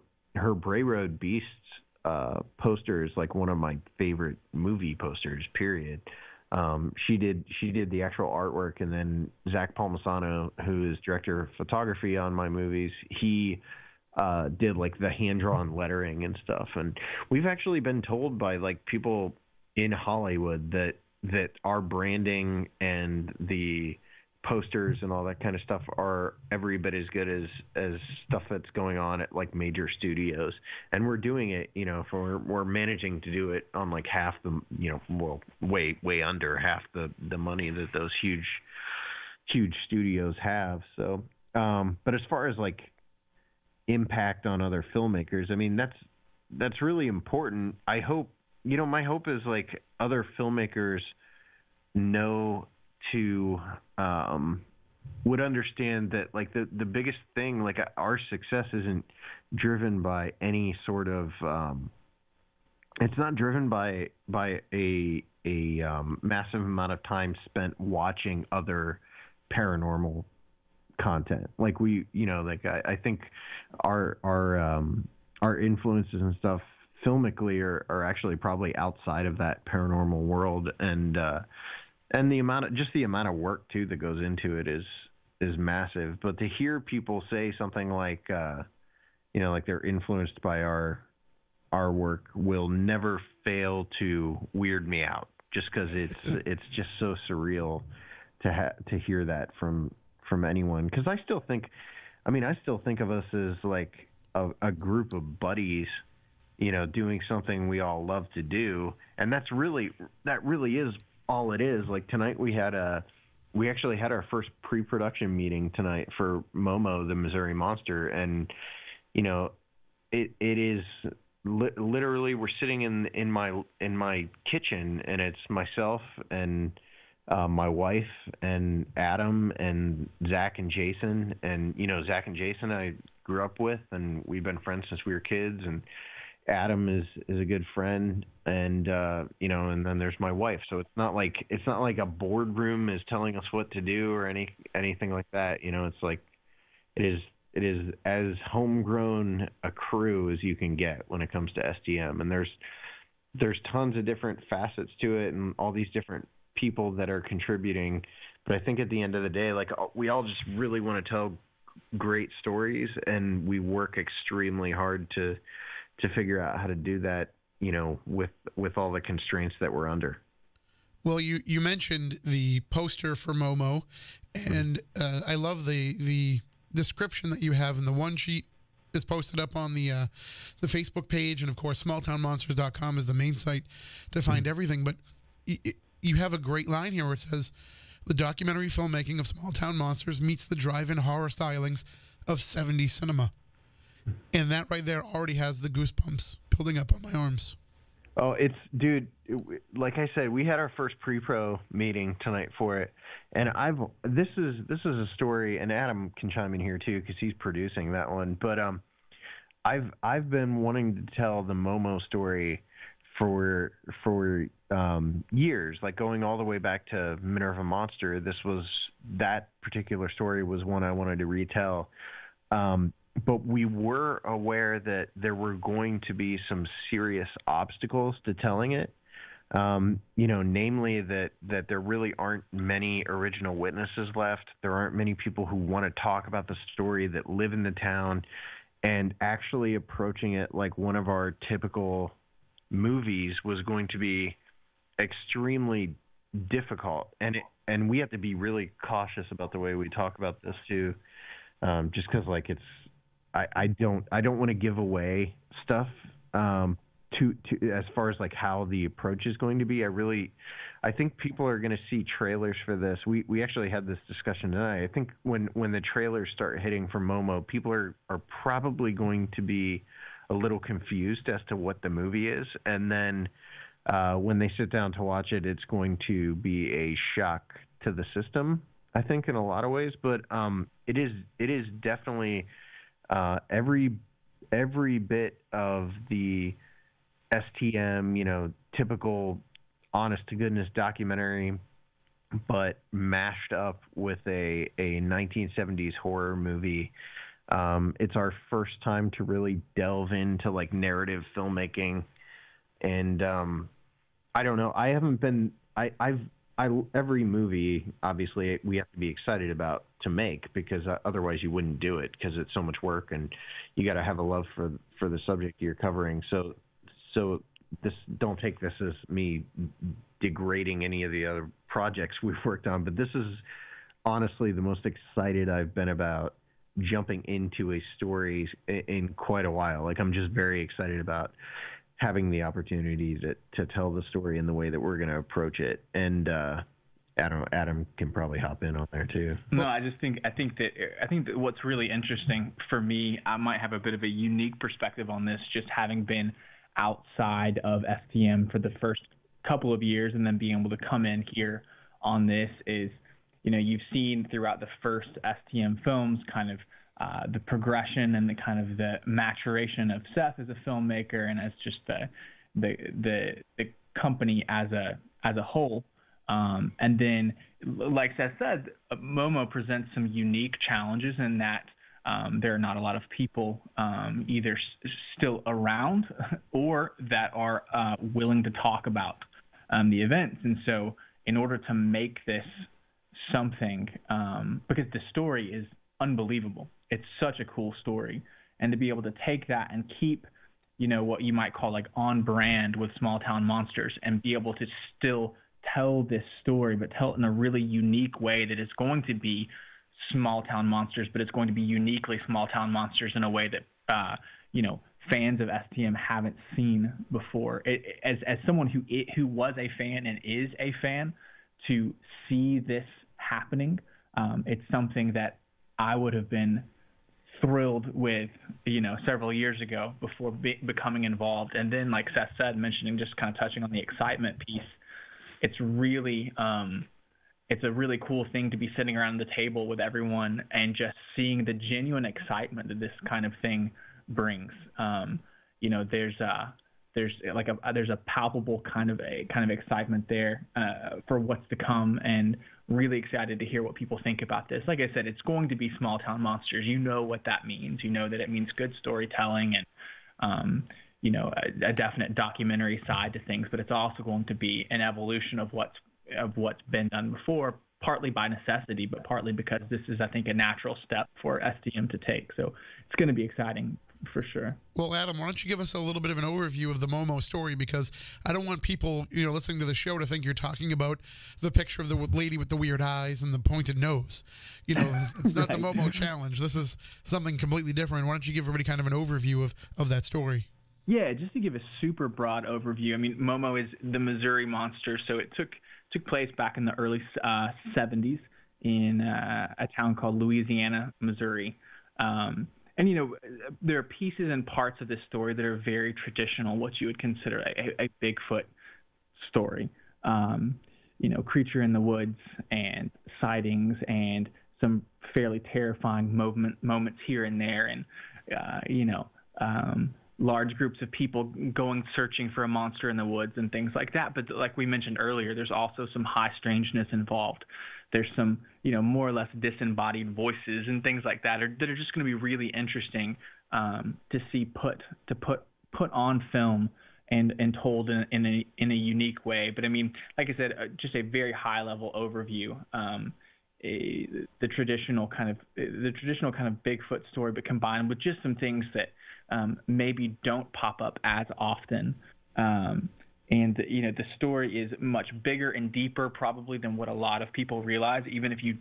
Bray Road Beasts poster is like one of my favorite movie posters. Period. She did the actual artwork, and then Zach Palmisano, who is director of photography on my movies, he did like the hand-drawn lettering and stuff. And we've actually been told by like people in Hollywood that our branding and the posters and all that kind of stuff are every bit as good as stuff that's going on at like major studios. And we're doing it, we're managing to do it on like half the, way under half the money that those huge studios have. So, but as far as like impact on other filmmakers, I mean, that's really important. I hope, my hope is like other filmmakers know to would understand that like the biggest thing, like our success isn't driven by any sort of it's not driven by a massive amount of time spent watching other paranormal content. Like I think our influences and stuff filmically are actually probably outside of that paranormal world, and the amount of work too that goes into it is massive. But to hear people say something like like they're influenced by our work will never fail to weird me out, just because it's just so surreal to hear that from anyone. Because I still think of us as like a group of buddies, doing something we all love to do, and that really is all it is. Like tonight we actually had our first pre-production meeting tonight for Momo, the Missouri Monster, and it is literally we're sitting in my kitchen, and it's myself and my wife and Adam and Zach and Jason, and Zach and Jason I grew up with, and we've been friends since we were kids, and Adam is a good friend, and and then there's my wife. So it's not like a boardroom is telling us what to do or anything like that. It's like it is as homegrown a crew as you can get when it comes to STM, and there's tons of different facets to it and all these different people that are contributing. But I think at the end of the day, like we all just really want to tell great stories, and we work extremely hard to figure out how to do that, with all the constraints that we're under. Well, you mentioned the poster for Momo, and I love the description that you have in the one sheet is posted up on the Facebook page, and of course smalltownmonsters.com is the main site to find everything. But you have a great line here where it says, "The documentary filmmaking of Small Town Monsters meets the drive-in horror stylings of 70s cinema." And that right there already has the goosebumps building up on my arms. Oh, like I said, we had our first pre-pro meeting tonight for it, and this is a story, and Adam can chime in here too because he's producing that one. But I've been wanting to tell the Momo story for years, like going all the way back to Minerva Monster. That particular story was one I wanted to retell. But we were aware that there were going to be some serious obstacles to telling it. Namely that there really aren't many original witnesses left. There aren't many people who want to talk about the story that live in the town, and actually approaching it like one of our typical movies was going to be extremely difficult. And we have to be really cautious about the way we talk about this too, just because like I don't want to give away stuff to as far as like how the approach is going to be. I think people are going to see trailers for this. We actually had this discussion tonight. I think when the trailers start hitting for Momo, people are probably going to be a little confused as to what the movie is, and then when they sit down to watch it, it's going to be a shock to the system, I think, in a lot of ways. But it is definitely every every bit of the STM, typical honest to goodness documentary, but mashed up with a 1970s horror movie. It's our first time to really delve into like narrative filmmaking, and I don't know. I haven't been. Every movie, obviously, we have to be excited about to make, because otherwise you wouldn't do it, because it's so much work and you got to have a love for the subject you're covering. So this, don't take this as me degrading any of the other projects we've worked on, but this is honestly the most excited I've been about jumping into a story in quite a while. Like, I'm just very excited about having the opportunity to tell the story in the way that we're going to approach it. And Adam can probably hop in on there too. No, I think that what's really interesting for me, I might have a bit of a unique perspective on this, just having been outside of STM for the first couple of years and then being able to come in here on this is, you've seen throughout the first STM films kind of the progression and the kind of the maturation of Seth as a filmmaker and as just the company as a whole. And then, like Seth said, Momo presents some unique challenges in that there are not a lot of people either still around or that are willing to talk about the events. And so in order to make this something, because the story is unbelievable. It's such a cool story. And to be able to take that and keep, what you might call like on brand with Small Town Monsters and be able to still tell this story, but tell it in a really unique way that is going to be Small Town Monsters, but it's going to be uniquely Small Town Monsters in a way that, fans of STM haven't seen before. As someone who was a fan and is a fan, to see this happening, it's something that I would have been thrilled with, several years ago before becoming involved. And then, like Seth said, mentioning, just kind of touching on the excitement piece, it's really, it's a really cool thing to be sitting around the table with everyone and just seeing the genuine excitement that this kind of thing brings. There's a palpable kind of excitement there for what's to come, and really excited to hear what people think about this. Like I said, it's going to be Small Town Monsters. You know what that means. You know that it means good storytelling and a definite documentary side to things, but it's also going to be an evolution of what's been done before, partly by necessity, but partly because this is, I think, a natural step for STM to take. So it's going to be exciting for sure. Well, Adam, why don't you give us a little bit of an overview of the Momo story, because I don't want people, listening to the show to think you're talking about the picture of the lady with the weird eyes and the pointed nose. It's not Right. the Momo challenge. This is something completely different. Why don't you give everybody kind of an overview of that story? Yeah, just to give a super broad overview. I mean, Momo is the Missouri monster, so it took place back in the early 70s in a town called Louisiana, Missouri. And, there are pieces and parts of this story that are very traditional, what you would consider a Bigfoot story. Creature in the woods and sightings and some fairly terrifying moments here and there. And, large groups of people going searching for a monster in the woods and things like that. But like we mentioned earlier, there's also some high strangeness involved. There's some, more or less disembodied voices and things like that are just going to be really interesting to see put on film and told in a unique way. But I mean, like I said, just a very high level overview. The traditional kind of Bigfoot story, but combined with just some things that maybe don't pop up as often. And the story is much bigger and deeper probably than what a lot of people realize, even if you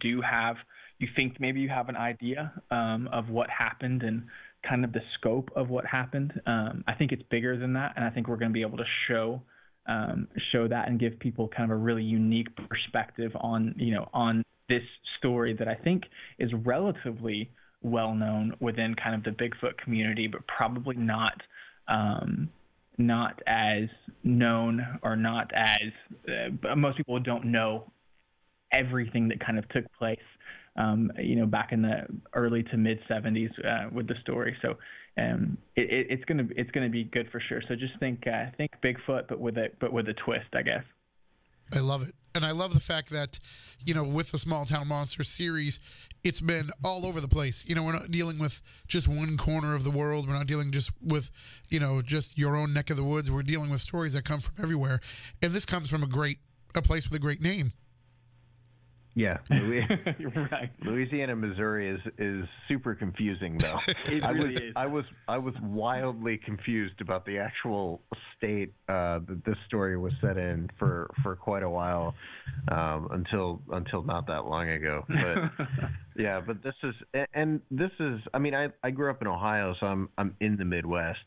think maybe you have an idea of what happened and kind of the scope of what happened. I think it's bigger than that, and I think we're going to be able to show that and give people kind of a really unique perspective on this story that I think is relatively well known within kind of the Bigfoot community, but probably not as known, or not as most people don't know everything that kind of took place back in the early to mid 70s with the story. So it's gonna be good for sure. So just think Bigfoot, but with a twist, I guess. I love it. And I love the fact that, with the Small Town Monster series, it's been all over the place. We're not dealing with just one corner of the world. We're not dealing just with, just your own neck of the woods. We're dealing with stories that come from everywhere. And this comes from a place with a great name. Yeah, right. Louisiana, Missouri is super confusing though. It really is. I was wildly confused about the actual state that this story was set in for quite a while, until not that long ago. But yeah, but this is. I mean, I grew up in Ohio, so I'm in the Midwest.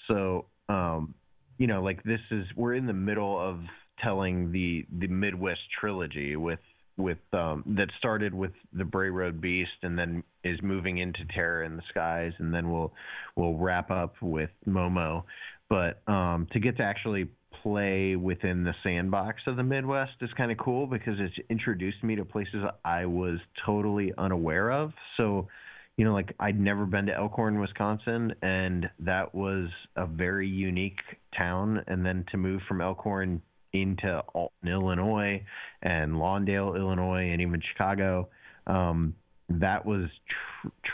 So we're in the middle of telling the Midwest trilogy with that started with the Bray Road Beast and then is moving into Terror in the Skies, and then we'll wrap up with Momo. But to get to actually play within the sandbox of the Midwest is kind of cool because it's introduced me to places I was totally unaware of. So, I'd never been to Elkhorn, Wisconsin, and that was a very unique town. And then to move from Elkhorn into Alton, Illinois, and Lawndale, Illinois, and even Chicago, that was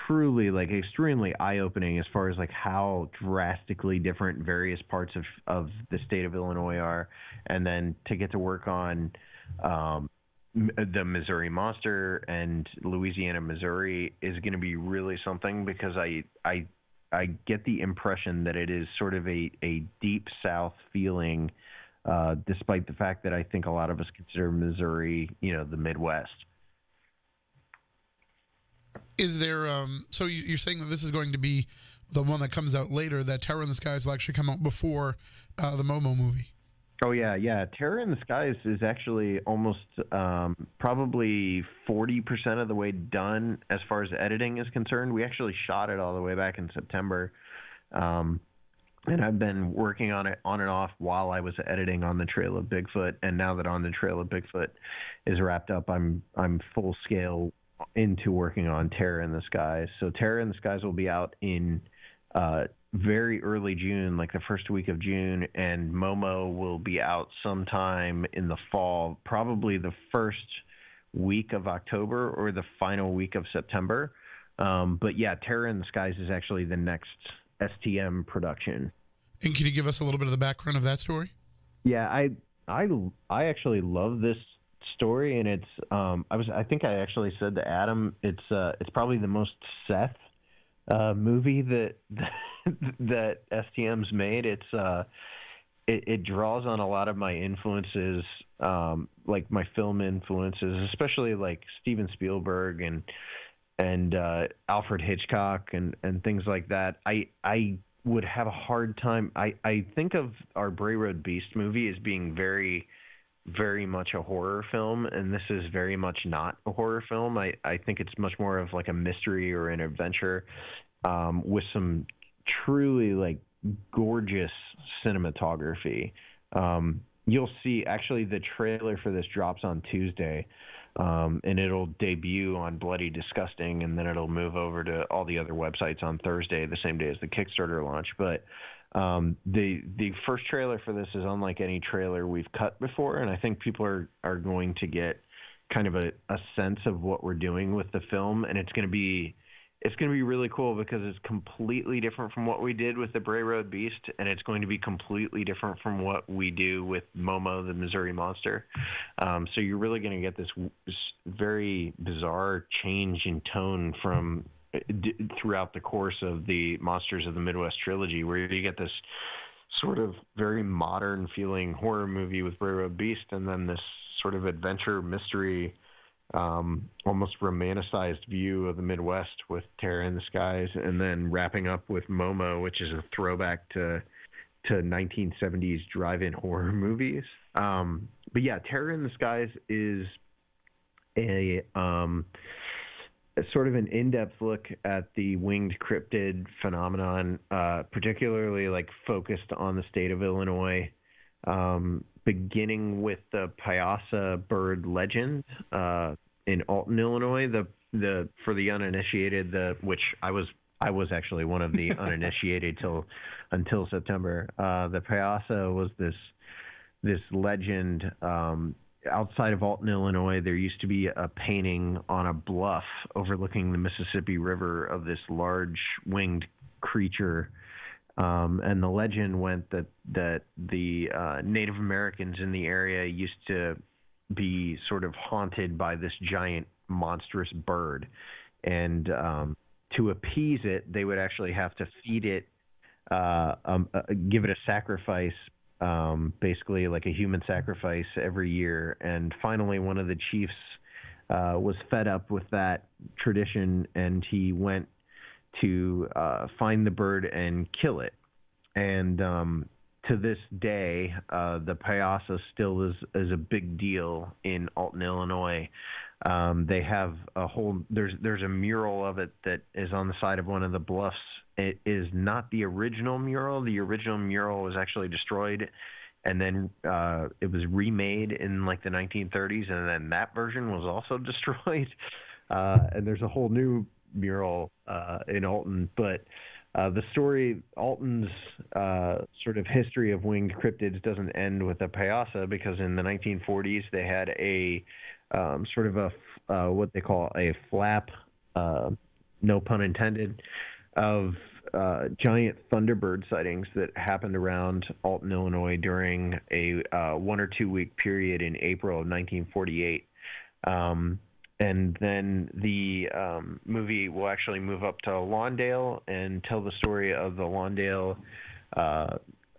truly extremely eye-opening as far as how drastically different various parts of the state of Illinois are. And then to get to work on the Missouri Monster and Louisiana, Missouri is going to be really something, because I get the impression that it is sort of a deep South feeling, despite the fact that I think a lot of us consider Missouri, the Midwest. Is there, so you're saying that this is going to be the one that comes out later, that Terror in the Skies will actually come out before the Momo movie? Oh, yeah. Terror in the Skies is actually almost probably 40% of the way done as far as editing is concerned. We actually shot it all the way back in September. And I've been working on it on and off while I was editing On the Trail of Bigfoot. And now that On the Trail of Bigfoot is wrapped up, I'm full scale into working on Terror in the Skies. So Terror in the Skies will be out in very early June, like the first week of June, and Momo will be out sometime in the fall, probably the first week of October or the final week of September. But yeah, Terror in the Skies is actually the next STM production. And can you give us a little bit of the background of that story? Yeah, I actually love this story, and it's I think I actually said to Adam, it's probably the most Seth movie that STM's made. It draws on a lot of my influences, like my film influences, especially like Steven Spielberg and Alfred Hitchcock and things like that. I would have a hard time. I think of our Bray Road Beast movie as being very, very much a horror film, and this is very much not a horror film. I think it's much more of like a mystery or an adventure, with some truly like gorgeous cinematography. You'll see, actually, the trailer for this drops on Tuesday, and it'll debut on Bloody Disgusting, and then it'll move over to all the other websites on Thursday, the same day as the Kickstarter launch. But the first trailer for this is unlike any trailer we've cut before, and I think people are going to get kind of a sense of what we're doing with the film, and it's going to be really cool because it's completely different from what we did with the Bray Road Beast, and it's going to be completely different from what we do with Momo, the Missouri Monster. So you're really going to get this very bizarre change in tone from throughout the course of the Monsters of the Midwest trilogy, where you get this sort of very modern feeling horror movie with Bray Road Beast, and then this sort of adventure mystery, almost romanticized view of the Midwest with Terror in the Skies, and then wrapping up with Momo, which is a throwback to 1970s drive-in horror movies. But yeah, Terror in the Skies is a sort of an in-depth look at the winged cryptid phenomenon, particularly like focused on the state of Illinois, beginning with the Piasa bird legend in Alton, Illinois. The for the uninitiated, which I was I was actually one of the uninitiated until September. The Payaso was this legend. Outside of Alton, Illinois, there used to be a painting on a bluff overlooking the Mississippi River of this large winged creature. And the legend went that the Native Americans in the area used to be sort of haunted by this giant monstrous bird. And to appease it, they would actually have to feed it, give it a sacrifice, basically like a human sacrifice every year. And finally, one of the chiefs was fed up with that tradition, and he went to find the bird and kill it. And to this day, the Payaso still is a big deal in Alton, Illinois. They have there's a mural of it that is on the side of one of the bluffs. It is not the original mural. The original mural was actually destroyed, and then it was remade in like the 1930s, and then that version was also destroyed. And there's a whole new mural in Alton. But the story, Alton's sort of history of winged cryptids doesn't end with the Payaso, because in the 1940s they had a sort of a what they call a flap, no pun intended, of giant thunderbird sightings that happened around Alton, Illinois during a 1 or 2 week period in April of 1948. And then the movie will actually move up to Lawndale and tell the story of the Lawndale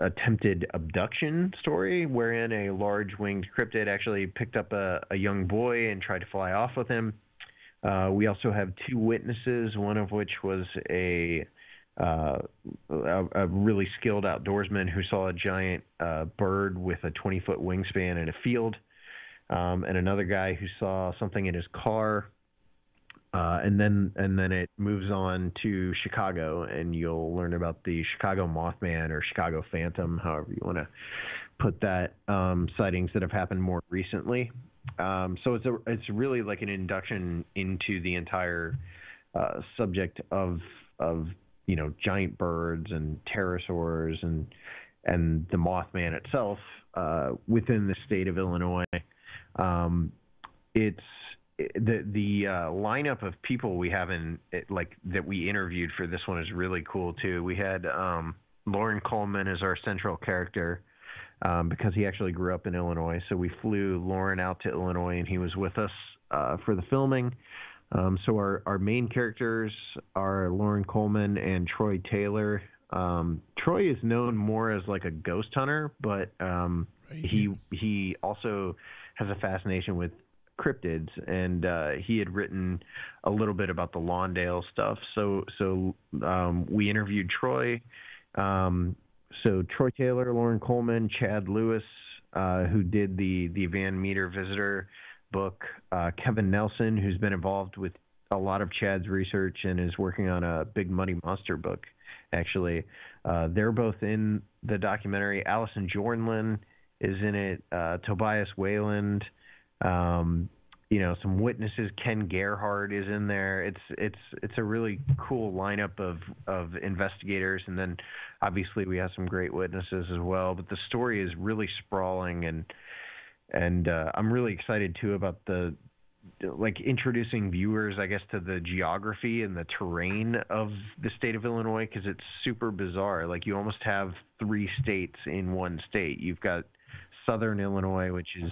attempted abduction story, wherein a large winged cryptid actually picked up a young boy and tried to fly off with him. We also have 2 witnesses, one of which was a really skilled outdoorsman who saw a giant bird with a 20-foot wingspan in a field, and another guy who saw something in his car. And then it moves on to Chicago, and you'll learn about the Chicago Mothman or Chicago Phantom, however you want to put that, sightings that have happened more recently. So it's really like an induction into the entire subject of giant birds and pterosaurs and the Mothman itself within the state of Illinois. It's the lineup of people we have that we interviewed for this one is really cool too. We had Lauren Coleman as our central character, because he actually grew up in Illinois. So we flew Lauren out to Illinois, and he was with us for the filming. So our main characters are Lauren Coleman and Troy Taylor. Troy is known more as like a ghost hunter, but he also has a fascination with cryptids, and he had written a little bit about the Lawndale stuff. So we interviewed Troy. So Troy Taylor, Lauren Coleman, Chad Lewis, who did the Van Meter Visitor book, Kevin Nelson, who's been involved with a lot of Chad's research and is working on a Big Muddy Monster book, actually. They're both in the documentary. Allison Jornlin is in it, Tobias Wayland, some witnesses. Ken Gerhard is in there. It's a really cool lineup of investigators, and then obviously we have some great witnesses as well. But the story is really sprawling, and I'm really excited too about introducing viewers, I guess, to the geography and the terrain of the state of Illinois, because it's super bizarre. Like, you almost have 3 states in one state. You've got southern Illinois, which is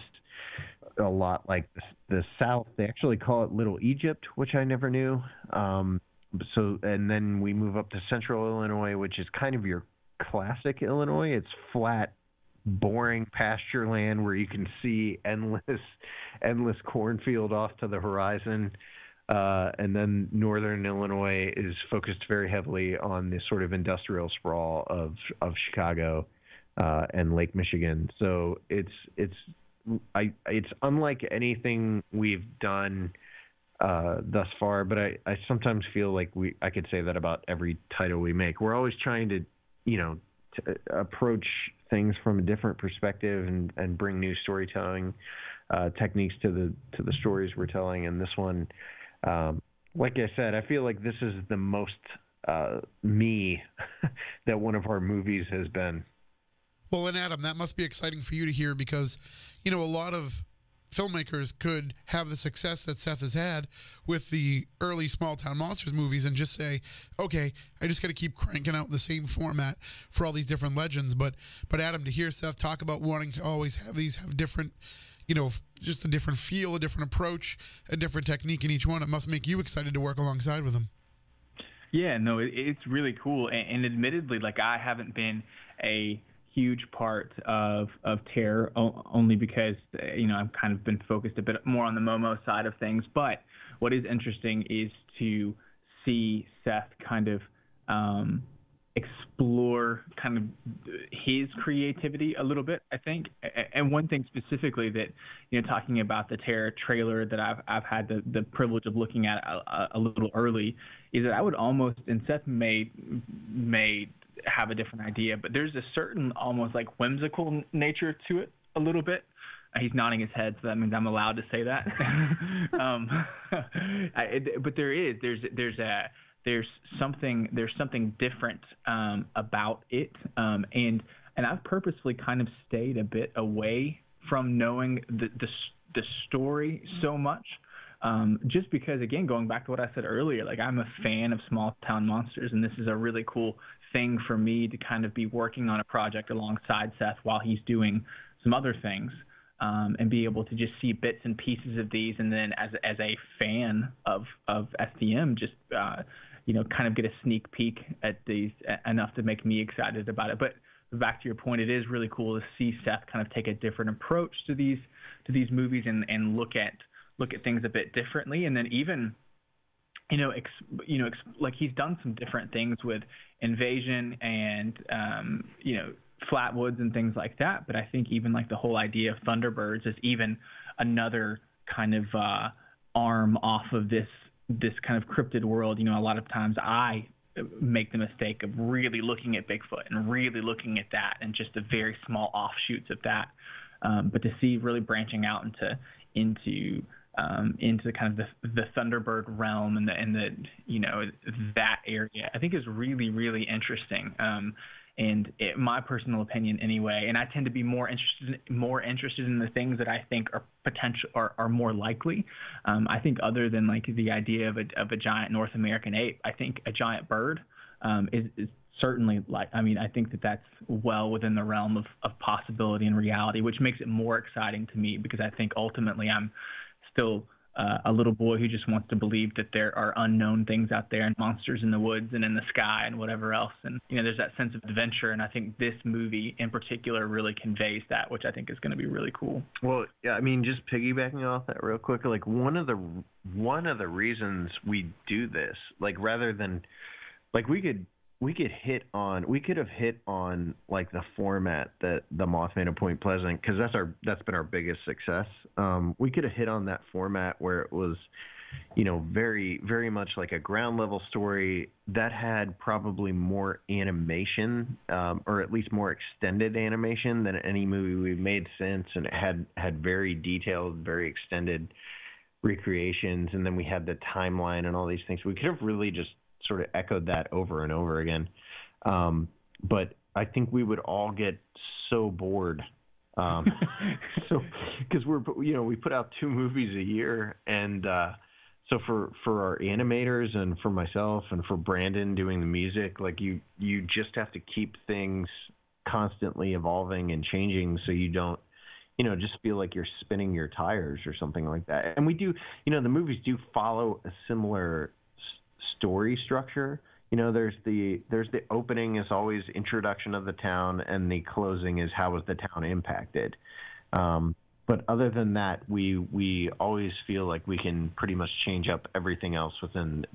a lot like the South. They actually call it Little Egypt, which I never knew. And then we move up to central Illinois, which is kind of your classic Illinois. It's flat, boring pasture land where you can see endless cornfield off to the horizon. And then northern Illinois is focused very heavily on the sort of industrial sprawl of Chicago and Lake Michigan. So it's unlike anything we've done thus far, but I sometimes feel like I could say that about every title we make. We're always trying to approach things from a different perspective and bring new storytelling techniques to the stories we're telling. And this one, like I said, I feel like this is the most me that one of our movies has been. Well, and Adam, that must be exciting for you to hear because, a lot of filmmakers could have the success that Seth has had with the early Small Town Monsters movies and just say, okay, I just got to keep cranking out the same format for all these different legends. But Adam, to hear Seth talk about wanting to always have different, just a different feel, a different approach, a different technique in each one, it must make you excited to work alongside with him. Yeah, no, it's really cool. And admittedly, like, I haven't been a huge part of Terror only because, I've kind of been focused a bit more on the Momo side of things. But what is interesting is to see Seth kind of explore kind of his creativity a little bit, I think. And one thing specifically that, talking about the Terror trailer that I've had the privilege of looking at a little early, is that I would almost, and Seth may have a different idea, but there's a certain almost like whimsical nature to it a little bit. He's nodding his head, so that means I'm allowed to say that. But there's something different about it, and I've purposefully kind of stayed a bit away from knowing the story so much, just because, again, going back to what I said earlier, like, I'm a fan of Small Town Monsters, and this is a really cool thing for me to kind of be working on a project alongside Seth while he's doing some other things. And be able to just see bits and pieces of these, and then as a fan of STM, just kind of get a sneak peek at these enough to make me excited about it. But back to your point, it is really cool to see Seth kind of take a different approach to these movies and look at things a bit differently, and then even like, he's done some different things with Invasion and Flatwoods and things like that, but I think even like the whole idea of Thunderbirds is even another kind of arm off of this kind of cryptid world. A lot of times I make the mistake of really looking at Bigfoot and really looking at that and just the very small offshoots of that, but to see really branching out into kind of the Thunderbird realm and the that area, I think is really, really interesting. And my personal opinion anyway, and I tend to be more interested in the things that I think are potential are more likely. I think other than like the idea of a giant North American ape, I think a giant bird is certainly, like, I mean, I think that's well within the realm of possibility and reality, which makes it more exciting to me, because I think ultimately I'm still a little boy who just wants to believe that there are unknown things out there and monsters in the woods and in the sky and whatever else. And, there's that sense of adventure. And I think this movie in particular really conveys that, which I think is going to be really cool. Well, yeah, I mean, just piggybacking off that real quick, like, one of the reasons we do this, like, rather than, like, we could have hit on like the format that the Mothman of Point Pleasant, because that's been our biggest success. We could have hit on that format where it was, very, very much like a ground level story that had probably more animation, or at least more extended animation than any movie we've made since, and it had very detailed, very extended recreations, and then we had the timeline and all these things. We could have really just sort of echoed that over and over again. But I think we would all get so bored. So, because we put out 2 movies a year, and so for our animators and for myself and for Brandon doing the music, like, you just have to keep things constantly evolving and changing, so you don't, just feel like you're spinning your tires or something like that. And we do, the movies do follow a similar story structure. There's the opening is always introduction of the town, and the closing is how was the town impacted. But other than that, we always feel like we can pretty much change up everything else within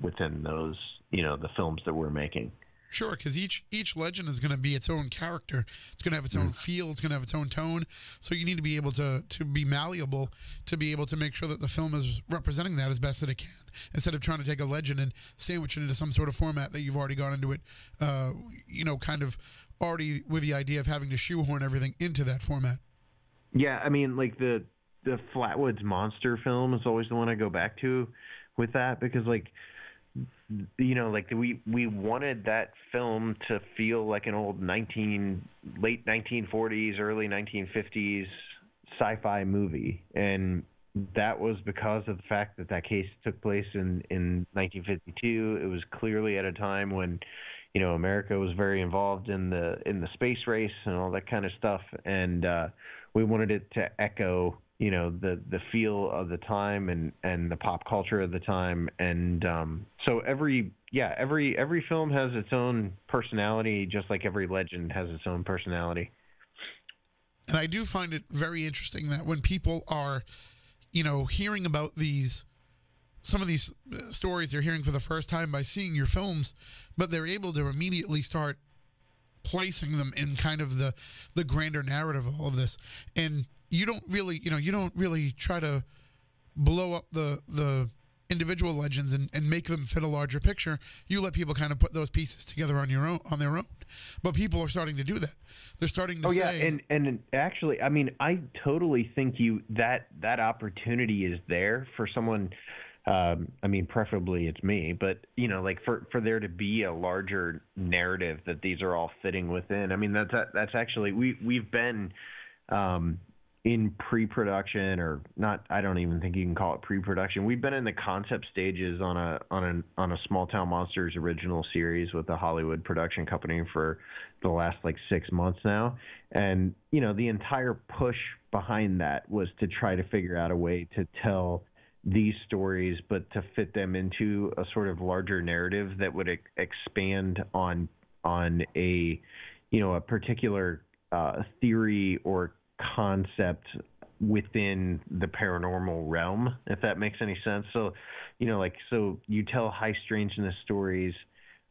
those, the films that we're making. Sure, because each legend is going to be its own character. It's going to have its own feel. It's going to have its own tone. So you need to be able to be malleable, to be able to make sure that the film is representing that as best that it can, instead of trying to take a legend and sandwich it into some sort of format that you've already gone into it, kind of already with the idea of having to shoehorn everything into that format. Yeah, I mean, like the Flatwoods monster film is always the one I go back to with that, because, like, like we wanted that film to feel like an old late 1940s, early 1950s sci-fi movie, and that was because of the fact that that case took place in 1952. It was clearly at a time when, America was very involved in the space race and all that kind of stuff, and we wanted it to echo, the feel of the time and the pop culture of the time, and so every film has its own personality, just like every legend has its own personality. And I do find it very interesting that when people are, hearing about some of these stories they're hearing for the first time by seeing your films, but they're able to immediately start placing them in kind of the grander narrative of all of this. And you don't really try to blow up the individual legends and make them fit a larger picture. You let people kind of put those pieces together on their own. But people are starting to do that. They're starting to say, and actually, I mean, I totally think that opportunity is there for someone. I mean, preferably it's me, but like for there to be a larger narrative that these are all fitting within. I mean, that's actually we've been in pre-production, or not. I don't even think you can call it pre-production. We've been in the concept stages on a Small Town Monsters original series with a Hollywood production company for the last 6 months now. And, the entire push behind that was to try to figure out a way to tell these stories, but to fit them into a sort of larger narrative that would expand on a particular theory or concept within the paranormal realm, if that makes any sense. So, so you tell high strangeness stories,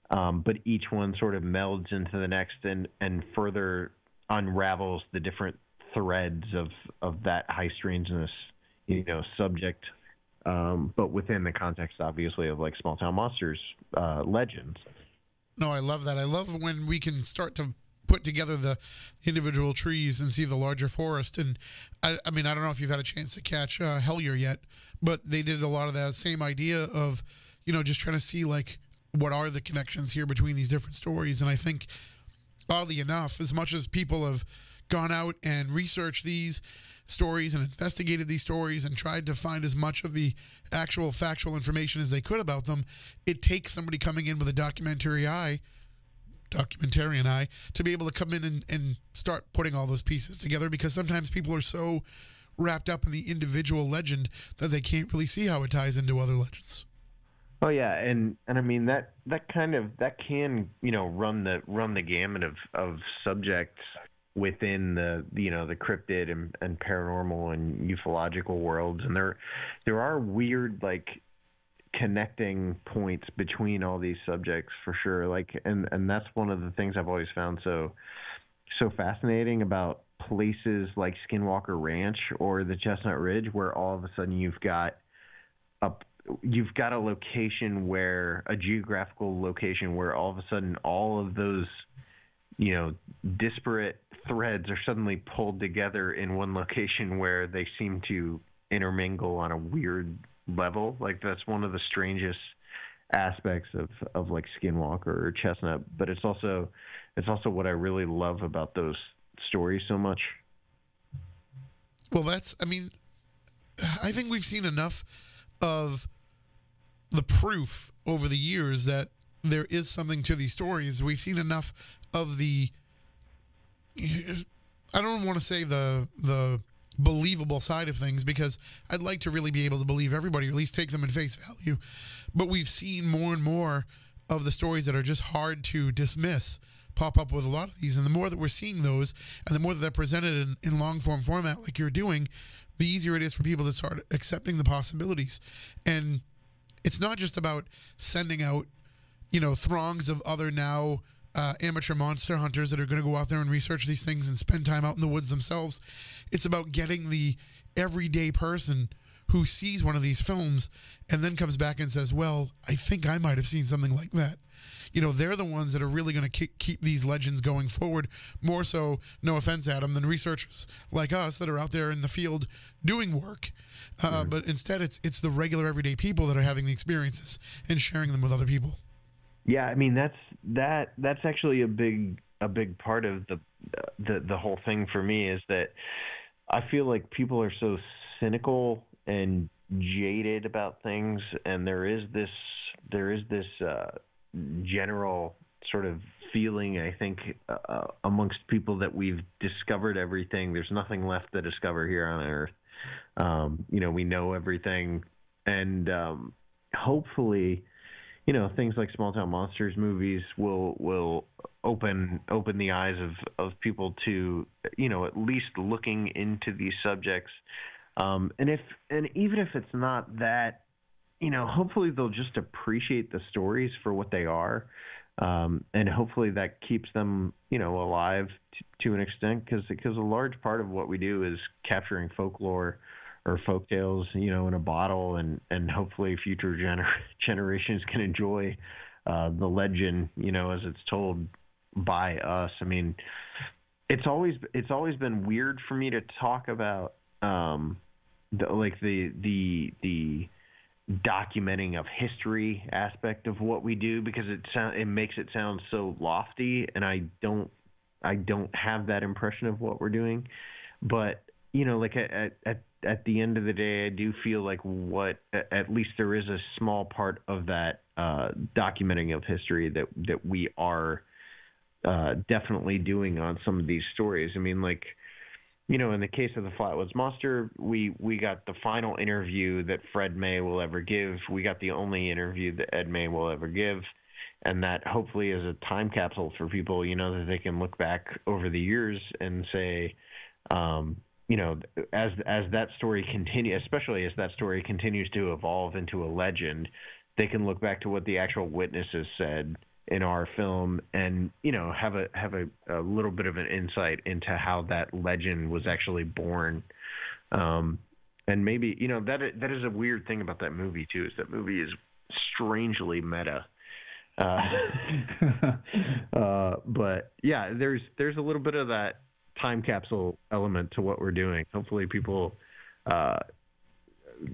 but each one sort of melds into the next and further unravels the different threads of that high strangeness, subject, but within the context, obviously, of Small Town Monsters legends. No, I love that. I love when we can start to put together the individual trees and see the larger forest. And I mean, I don't know if you've had a chance to catch Hellier yet, but they did a lot of that same idea of, just trying to see what are the connections here between these different stories. And I think, oddly enough, as much as people have gone out and researched these stories and investigated these stories and tried to find as much of the actual factual information as they could about them, it takes somebody coming in with a documentarian eye to be able to come in and start putting all those pieces together, because sometimes people are so wrapped up in the individual legend that they can't really see how it ties into other legends. Oh yeah, and I mean that can run the gamut of subjects within the the cryptid and paranormal and ufological worlds, and there are weird connecting points between all these subjects for sure. And that's one of the things I've always found so fascinating about places like Skinwalker Ranch or the Chestnut Ridge, where all of a sudden you've got a location where a geographical location where all of a sudden all of those disparate threads are suddenly pulled together in one location where they seem to intermingle on a weird level. That's one of the strangest aspects of Skinwalker or Chestnut, but it's also what I really love about those stories so much. Well, I think we've seen enough of the proof over the years that there is something to these stories. We've seen enough of I don't want to say the believable side of things, because I'd like to really be able to believe everybody, or at least take them at face value. But we've seen more and more of the stories that are just hard to dismiss pop up with a lot of these. And the more that we're seeing those, and the more that they're presented in long form format like you're doing, the easier it is for people to start accepting the possibilities. And it's not just about sending out, throngs of other now amateur monster hunters that are going to go out there and research these things and spend time out in the woods themselves. It's about getting the everyday person who sees one of these films and then comes back and says, well, I think I might have seen something like that. they're the ones that are really going to keep these legends going forward, more so, no offense, Adam, than researchers like us that are out there in the field doing work. But instead, it's the regular everyday people that are having the experiences and sharing them with other people. Yeah, I mean that's actually a big part of the whole thing for me, is that I feel like people are so cynical and jaded about things, and there is this general sort of feeling, I think, amongst people that we've discovered everything. There's nothing left to discover here on Earth. We know everything, and hopefully, things like Small Town Monsters movies will open the eyes of people to, at least looking into these subjects. And even if it's not that, hopefully they'll just appreciate the stories for what they are. And hopefully that keeps them, alive to an extent, because a large part of what we do is capturing folklore or folktales, in a bottle, and hopefully future generations can enjoy the legend, as it's told by us. I mean, it's always been weird for me to talk about the documenting of history aspect of what we do, because it makes it sound so lofty, and I don't have that impression of what we're doing. But at the end of the day, I do feel like at least there is a small part of that documenting of history that we are definitely doing on some of these stories. I mean, in the case of the Flatwoods Monster, we got the final interview that Fred May will ever give. We got the only interview that Ed May will ever give. And that hopefully is a time capsule for people, that they can look back over the years and say, as that story continues, especially as that story continues to evolve into a legend, they can look back to what the actual witnesses said in our film, and have a little bit of an insight into how that legend was actually born. And maybe that is a weird thing about that movie too, is that movie is strangely meta. But yeah, there's a little bit of that time capsule element to what we're doing. Hopefully people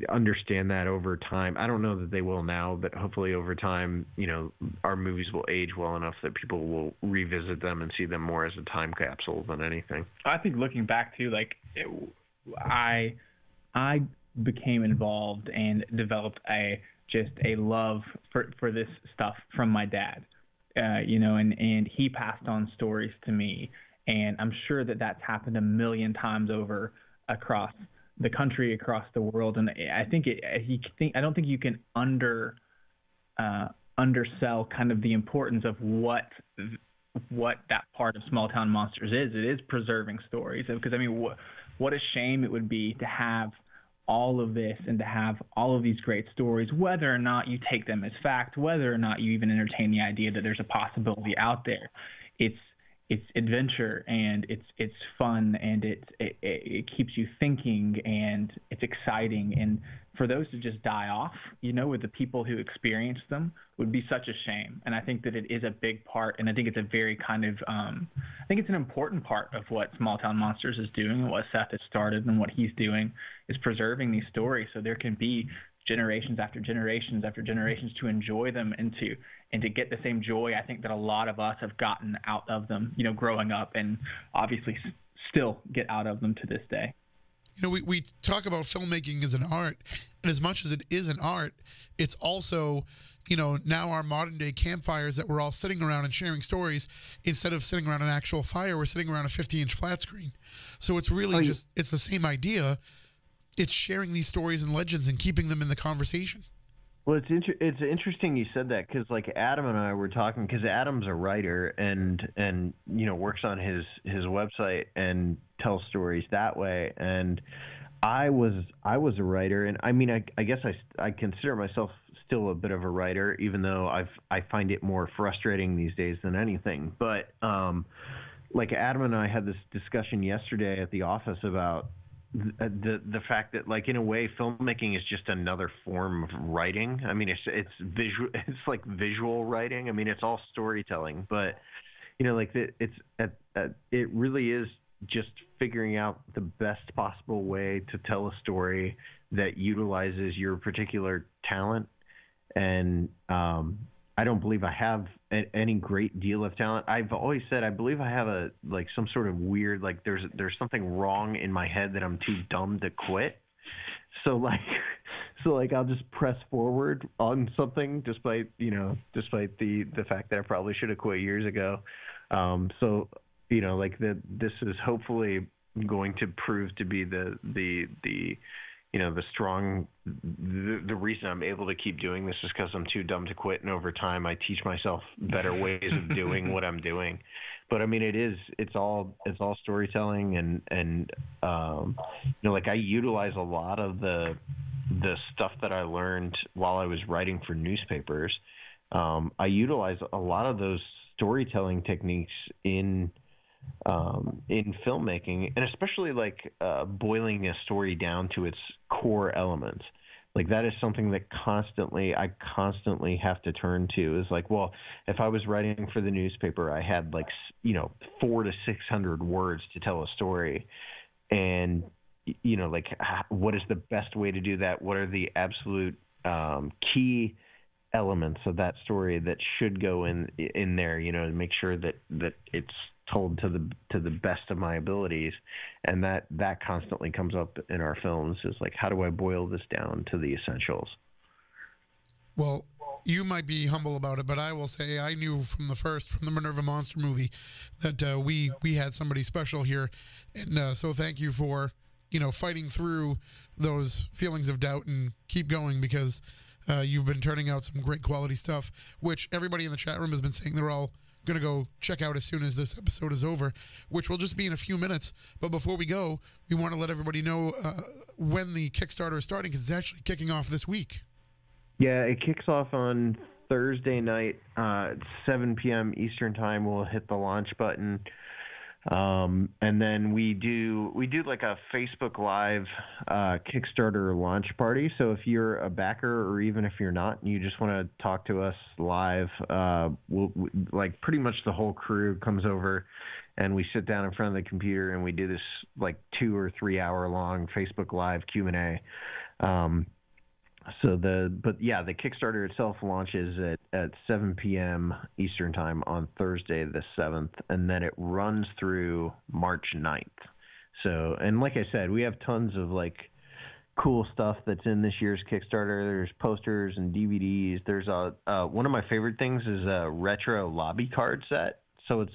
understand that over time. I don't know that they will now, but hopefully over time, our movies will age well enough that people will revisit them and see them more as a time capsule than anything. I think looking back to I became involved and developed a love for this stuff from my dad, and he passed on stories to me. And I'm sure that that's happened a million times over across the country, across the world. And I don't think you can undersell kind of the importance of what that part of Small Town Monsters is. It is preserving stories. Because, I mean, what a shame it would be to have all of this and to have all of these great stories, whether or not you take them as fact, whether or not you even entertain the idea that there's a possibility out there. It's adventure, and it's fun, and it keeps you thinking, and it's exciting. And for those to just die off, with the people who experienced them, would be such a shame. And I think that it is a big part, and I think it's a very kind of I think it's an important part of what Small Town Monsters is doing, and what Seth has started, and what he's doing is preserving these stories so there can be generations after generations after generations to enjoy them, and to get the same joy I think that a lot of us have gotten out of them, growing up, and obviously still get out of them to this day. We talk about filmmaking as an art, and as much as it is an art, it's also, now our modern day campfires that we're all sitting around and sharing stories. Instead of sitting around an actual fire, we're sitting around a 50-inch flat screen. So it's really it's the same idea. It's sharing these stories and legends and keeping them in the conversation. Well, it's interesting you said that, because Adam and I were talking, because Adam's a writer and works on his website and tells stories that way. And I was a writer, and I mean I guess I consider myself still a bit of a writer, even though I find it more frustrating these days than anything. But Adam and I had this discussion yesterday at the office about the fact that, like, in a way, filmmaking is just another form of writing. I mean, it's visual, it's like visual writing. I mean, it's all storytelling, but like it really is just figuring out the best possible way to tell a story that utilizes your particular talent. And I don't believe I have any great deal of talent. I've always said I believe I have some sort of weird, like, there's something wrong in my head that I'm too dumb to quit. So I'll just press forward on something despite the fact that I probably should have quit years ago. This is hopefully going to prove to be the reason I'm able to keep doing this is because I'm too dumb to quit, and over time I teach myself better ways of doing what I'm doing. But I mean, it's all storytelling, and I utilize a lot of the stuff that I learned while I was writing for newspapers. I utilize a lot of those storytelling techniques in filmmaking, and especially boiling a story down to its core elements. Like, that is something that I constantly have to turn to, is like, well, if I was writing for the newspaper, I had 400 to 600 words to tell a story. And, what is the best way to do that? What are the absolute key elements of that story that should go in there, to make sure that it's told to the best of my abilities. And that constantly comes up in our films, is like, how do I boil this down to the essentials? Well, you might be humble about it, but I will say I knew from the Minerva Monster movie that we had somebody special here. And so thank you for, fighting through those feelings of doubt and keep going, because you've been turning out some great quality stuff, which everybody in the chat room has been saying they're all going to go check out as soon as this episode is over, which will just be in a few minutes. But before we go, we want to let everybody know when the Kickstarter is starting, because it's actually kicking off this week. Yeah, it kicks off on Thursday night at 7 p.m. Eastern time. We'll hit the launch button. And then we do like a Facebook Live Kickstarter launch party. So if you're a backer, or even if you're not, and you just want to talk to us live, like, pretty much the whole crew comes over, and we sit down in front of the computer, and we do this 2 or 3 hour long Facebook Live Q&A. The Kickstarter itself launches at 7 p.m. Eastern time on Thursday the 7th, and then it runs through March 9th. So, and like I said, we have tons of cool stuff that's in this year's Kickstarter. There's posters and DVDs. There's one of my favorite things is a retro lobby card set. So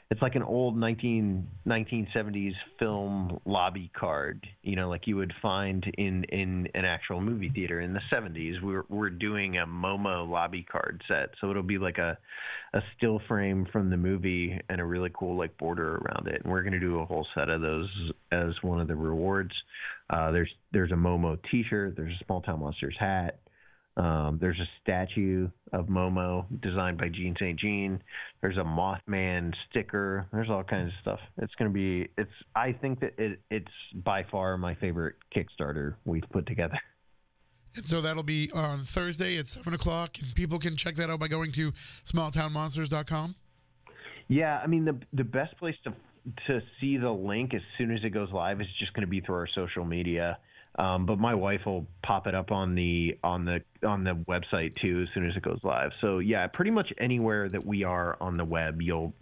it's like an old 1970s film lobby card, like you would find in an actual movie theater in the 70s. We're doing a Momo lobby card set, so it'll be like a still frame from the movie and a really cool border around it. And we're going to do a whole set of those as one of the rewards. There's a Momo T-shirt. There's a Small Town Monsters hat. There's a statue of Momo designed by Gene St. Jean. There's a Mothman sticker. There's all kinds of stuff. I think that it's by far my favorite Kickstarter we've put together. And so that'll be on Thursday at 7 o'clock, and people can check that out by going to smalltownmonsters.com. Yeah, I mean, the best place to see the link as soon as it goes live is just going to be through our social media. But my wife will pop it up on the website too as soon as it goes live. So yeah, pretty much anywhere that we are on the web, you'll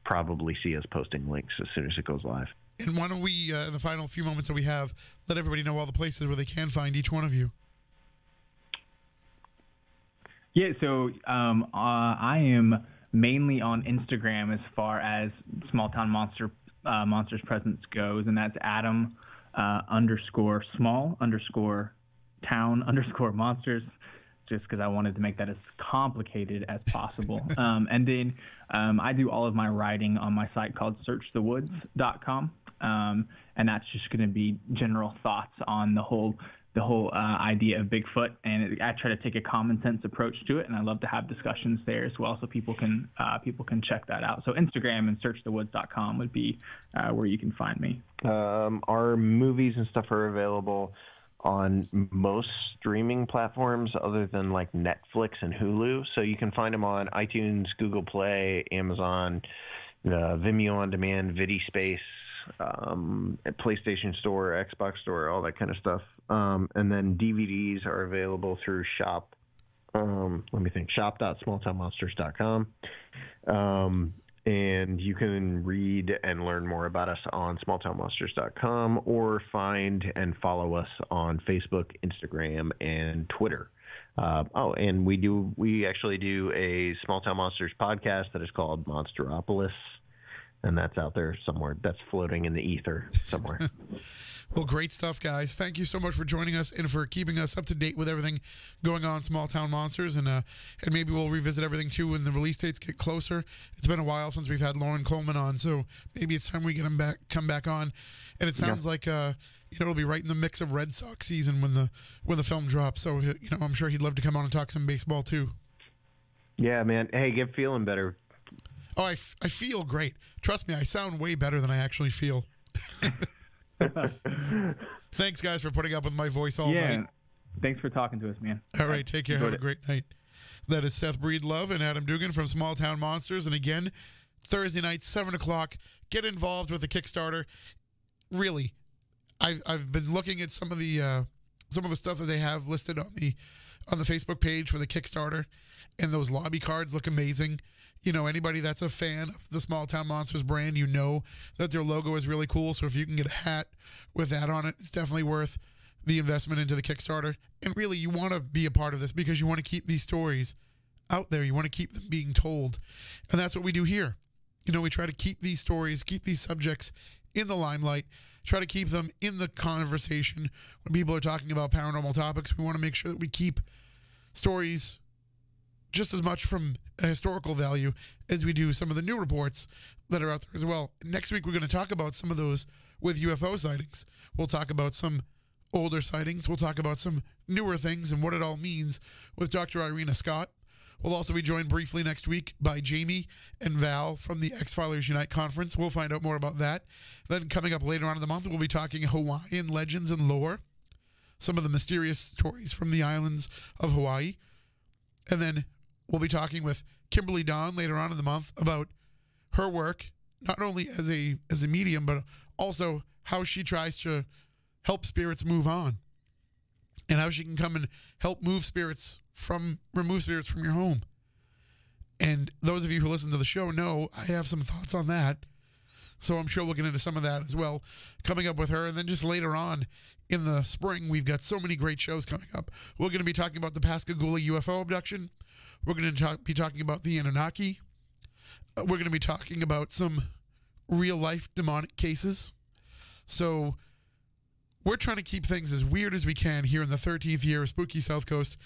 probably see us posting links as soon as it goes live. And why don't we, in the final few moments that we have, let everybody know all the places where they can find each one of you. Yeah, so I am mainly on Instagram as far as Small Town Monsters presence goes, and that's Adam _small_town_monsters, just because I wanted to make that as complicated as possible. And then I do all of my writing on my site called searchthewoods.com, and that's just going to be general thoughts on the idea of Bigfoot, and I try to take a common sense approach to it, and I love to have discussions there as well, so people can check that out. So Instagram and searchthewoods.com would be where you can find me. Our movies and stuff are available on most streaming platforms other than like Netflix and Hulu, so you can find them on iTunes, Google Play, Amazon, Vimeo on Demand, VidiSpace, PlayStation Store, Xbox Store, all that kind of stuff. And then DVDs are available through shop.smalltownmonsters.com. And you can read and learn more about us on smalltownmonsters.com or find and follow us on Facebook, Instagram, and Twitter. And we actually do a Small Town Monsters podcast that is called Monsteropolis, and that's out there somewhere. That's floating in the ether somewhere. Well, great stuff, guys. Thank you so much for joining us and for keeping us up to date with everything going on Small Town Monsters. And maybe we'll revisit everything, too, when the release dates get closer. It's been a while since we've had Lauren Coleman on, so maybe it's time we get him come back on. And it sounds like it'll be right in the mix of Red Sox season when the film drops. So, I'm sure he'd love to come on and talk some baseball, too. Yeah, man. Hey, get feeling better. Oh, I feel great. Trust me, I sound way better than I actually feel. Thanks, guys, for putting up with my voice all night. Thanks for talking to us, man. All right, take care. Have a great night. That is Seth Breedlove and Adam Duggan from Small Town Monsters. And again, Thursday night, 7 o'clock, get involved with the Kickstarter. Really, I've been looking at some of the stuff that they have listed on the Facebook page for the Kickstarter, and those lobby cards look amazing. Anybody that's a fan of the Small Town Monsters brand, that their logo is really cool. So if you can get a hat with that on it, it's definitely worth the investment into the Kickstarter. And really, you want to be a part of this because you want to keep these stories out there. You want to keep them being told. And that's what we do here. We try to keep these stories, keep these subjects in the limelight, try to keep them in the conversation. When people are talking about paranormal topics, we want to make sure that we keep stories just as much from a historical value as we do some of the new reports that are out there as well. Next week, we're going to talk about some of those with UFO sightings. We'll talk about some older sightings. We'll talk about some newer things and what it all means with Dr. Irina Scott. We'll also be joined briefly next week by Jamie and Val from the X-Filers Unite Conference. We'll find out more about that. Then coming up later on in the month, we'll be talking Hawaiian legends and lore, some of the mysterious stories from the islands of Hawaii. And then we'll be talking with Kimberly Dawn later on in the month about her work, not only as a medium, but also how she tries to help spirits move on and how she can come and help remove spirits from your home. And those of you who listen to the show know I have some thoughts on that. So I'm sure we'll get into some of that as well coming up with her. And then just later on in the spring, we've got so many great shows coming up. We're going to be talking about the Pascagoula UFO abduction. We're going to be talking about the Anunnaki. We're going to be talking about some real-life demonic cases. So we're trying to keep things as weird as we can here in the 13th year of Spooky South Coast.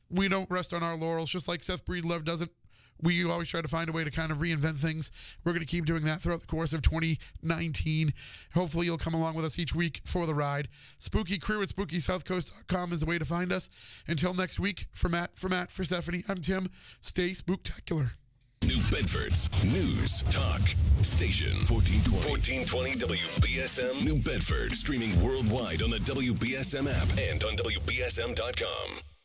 We don't rest on our laurels, just like Seth Breedlove doesn't. We always try to find a way to kind of reinvent things. We're going to keep doing that throughout the course of 2019. Hopefully you'll come along with us each week for the ride. Spooky Crew at SpookySouthCoast.com is the way to find us. Until next week, for Matt, for Stephanie, I'm Tim. Stay spooktacular. New Bedford's News Talk Station 1420 WBSM New Bedford, streaming worldwide on the WBSM app and on WBSM.com.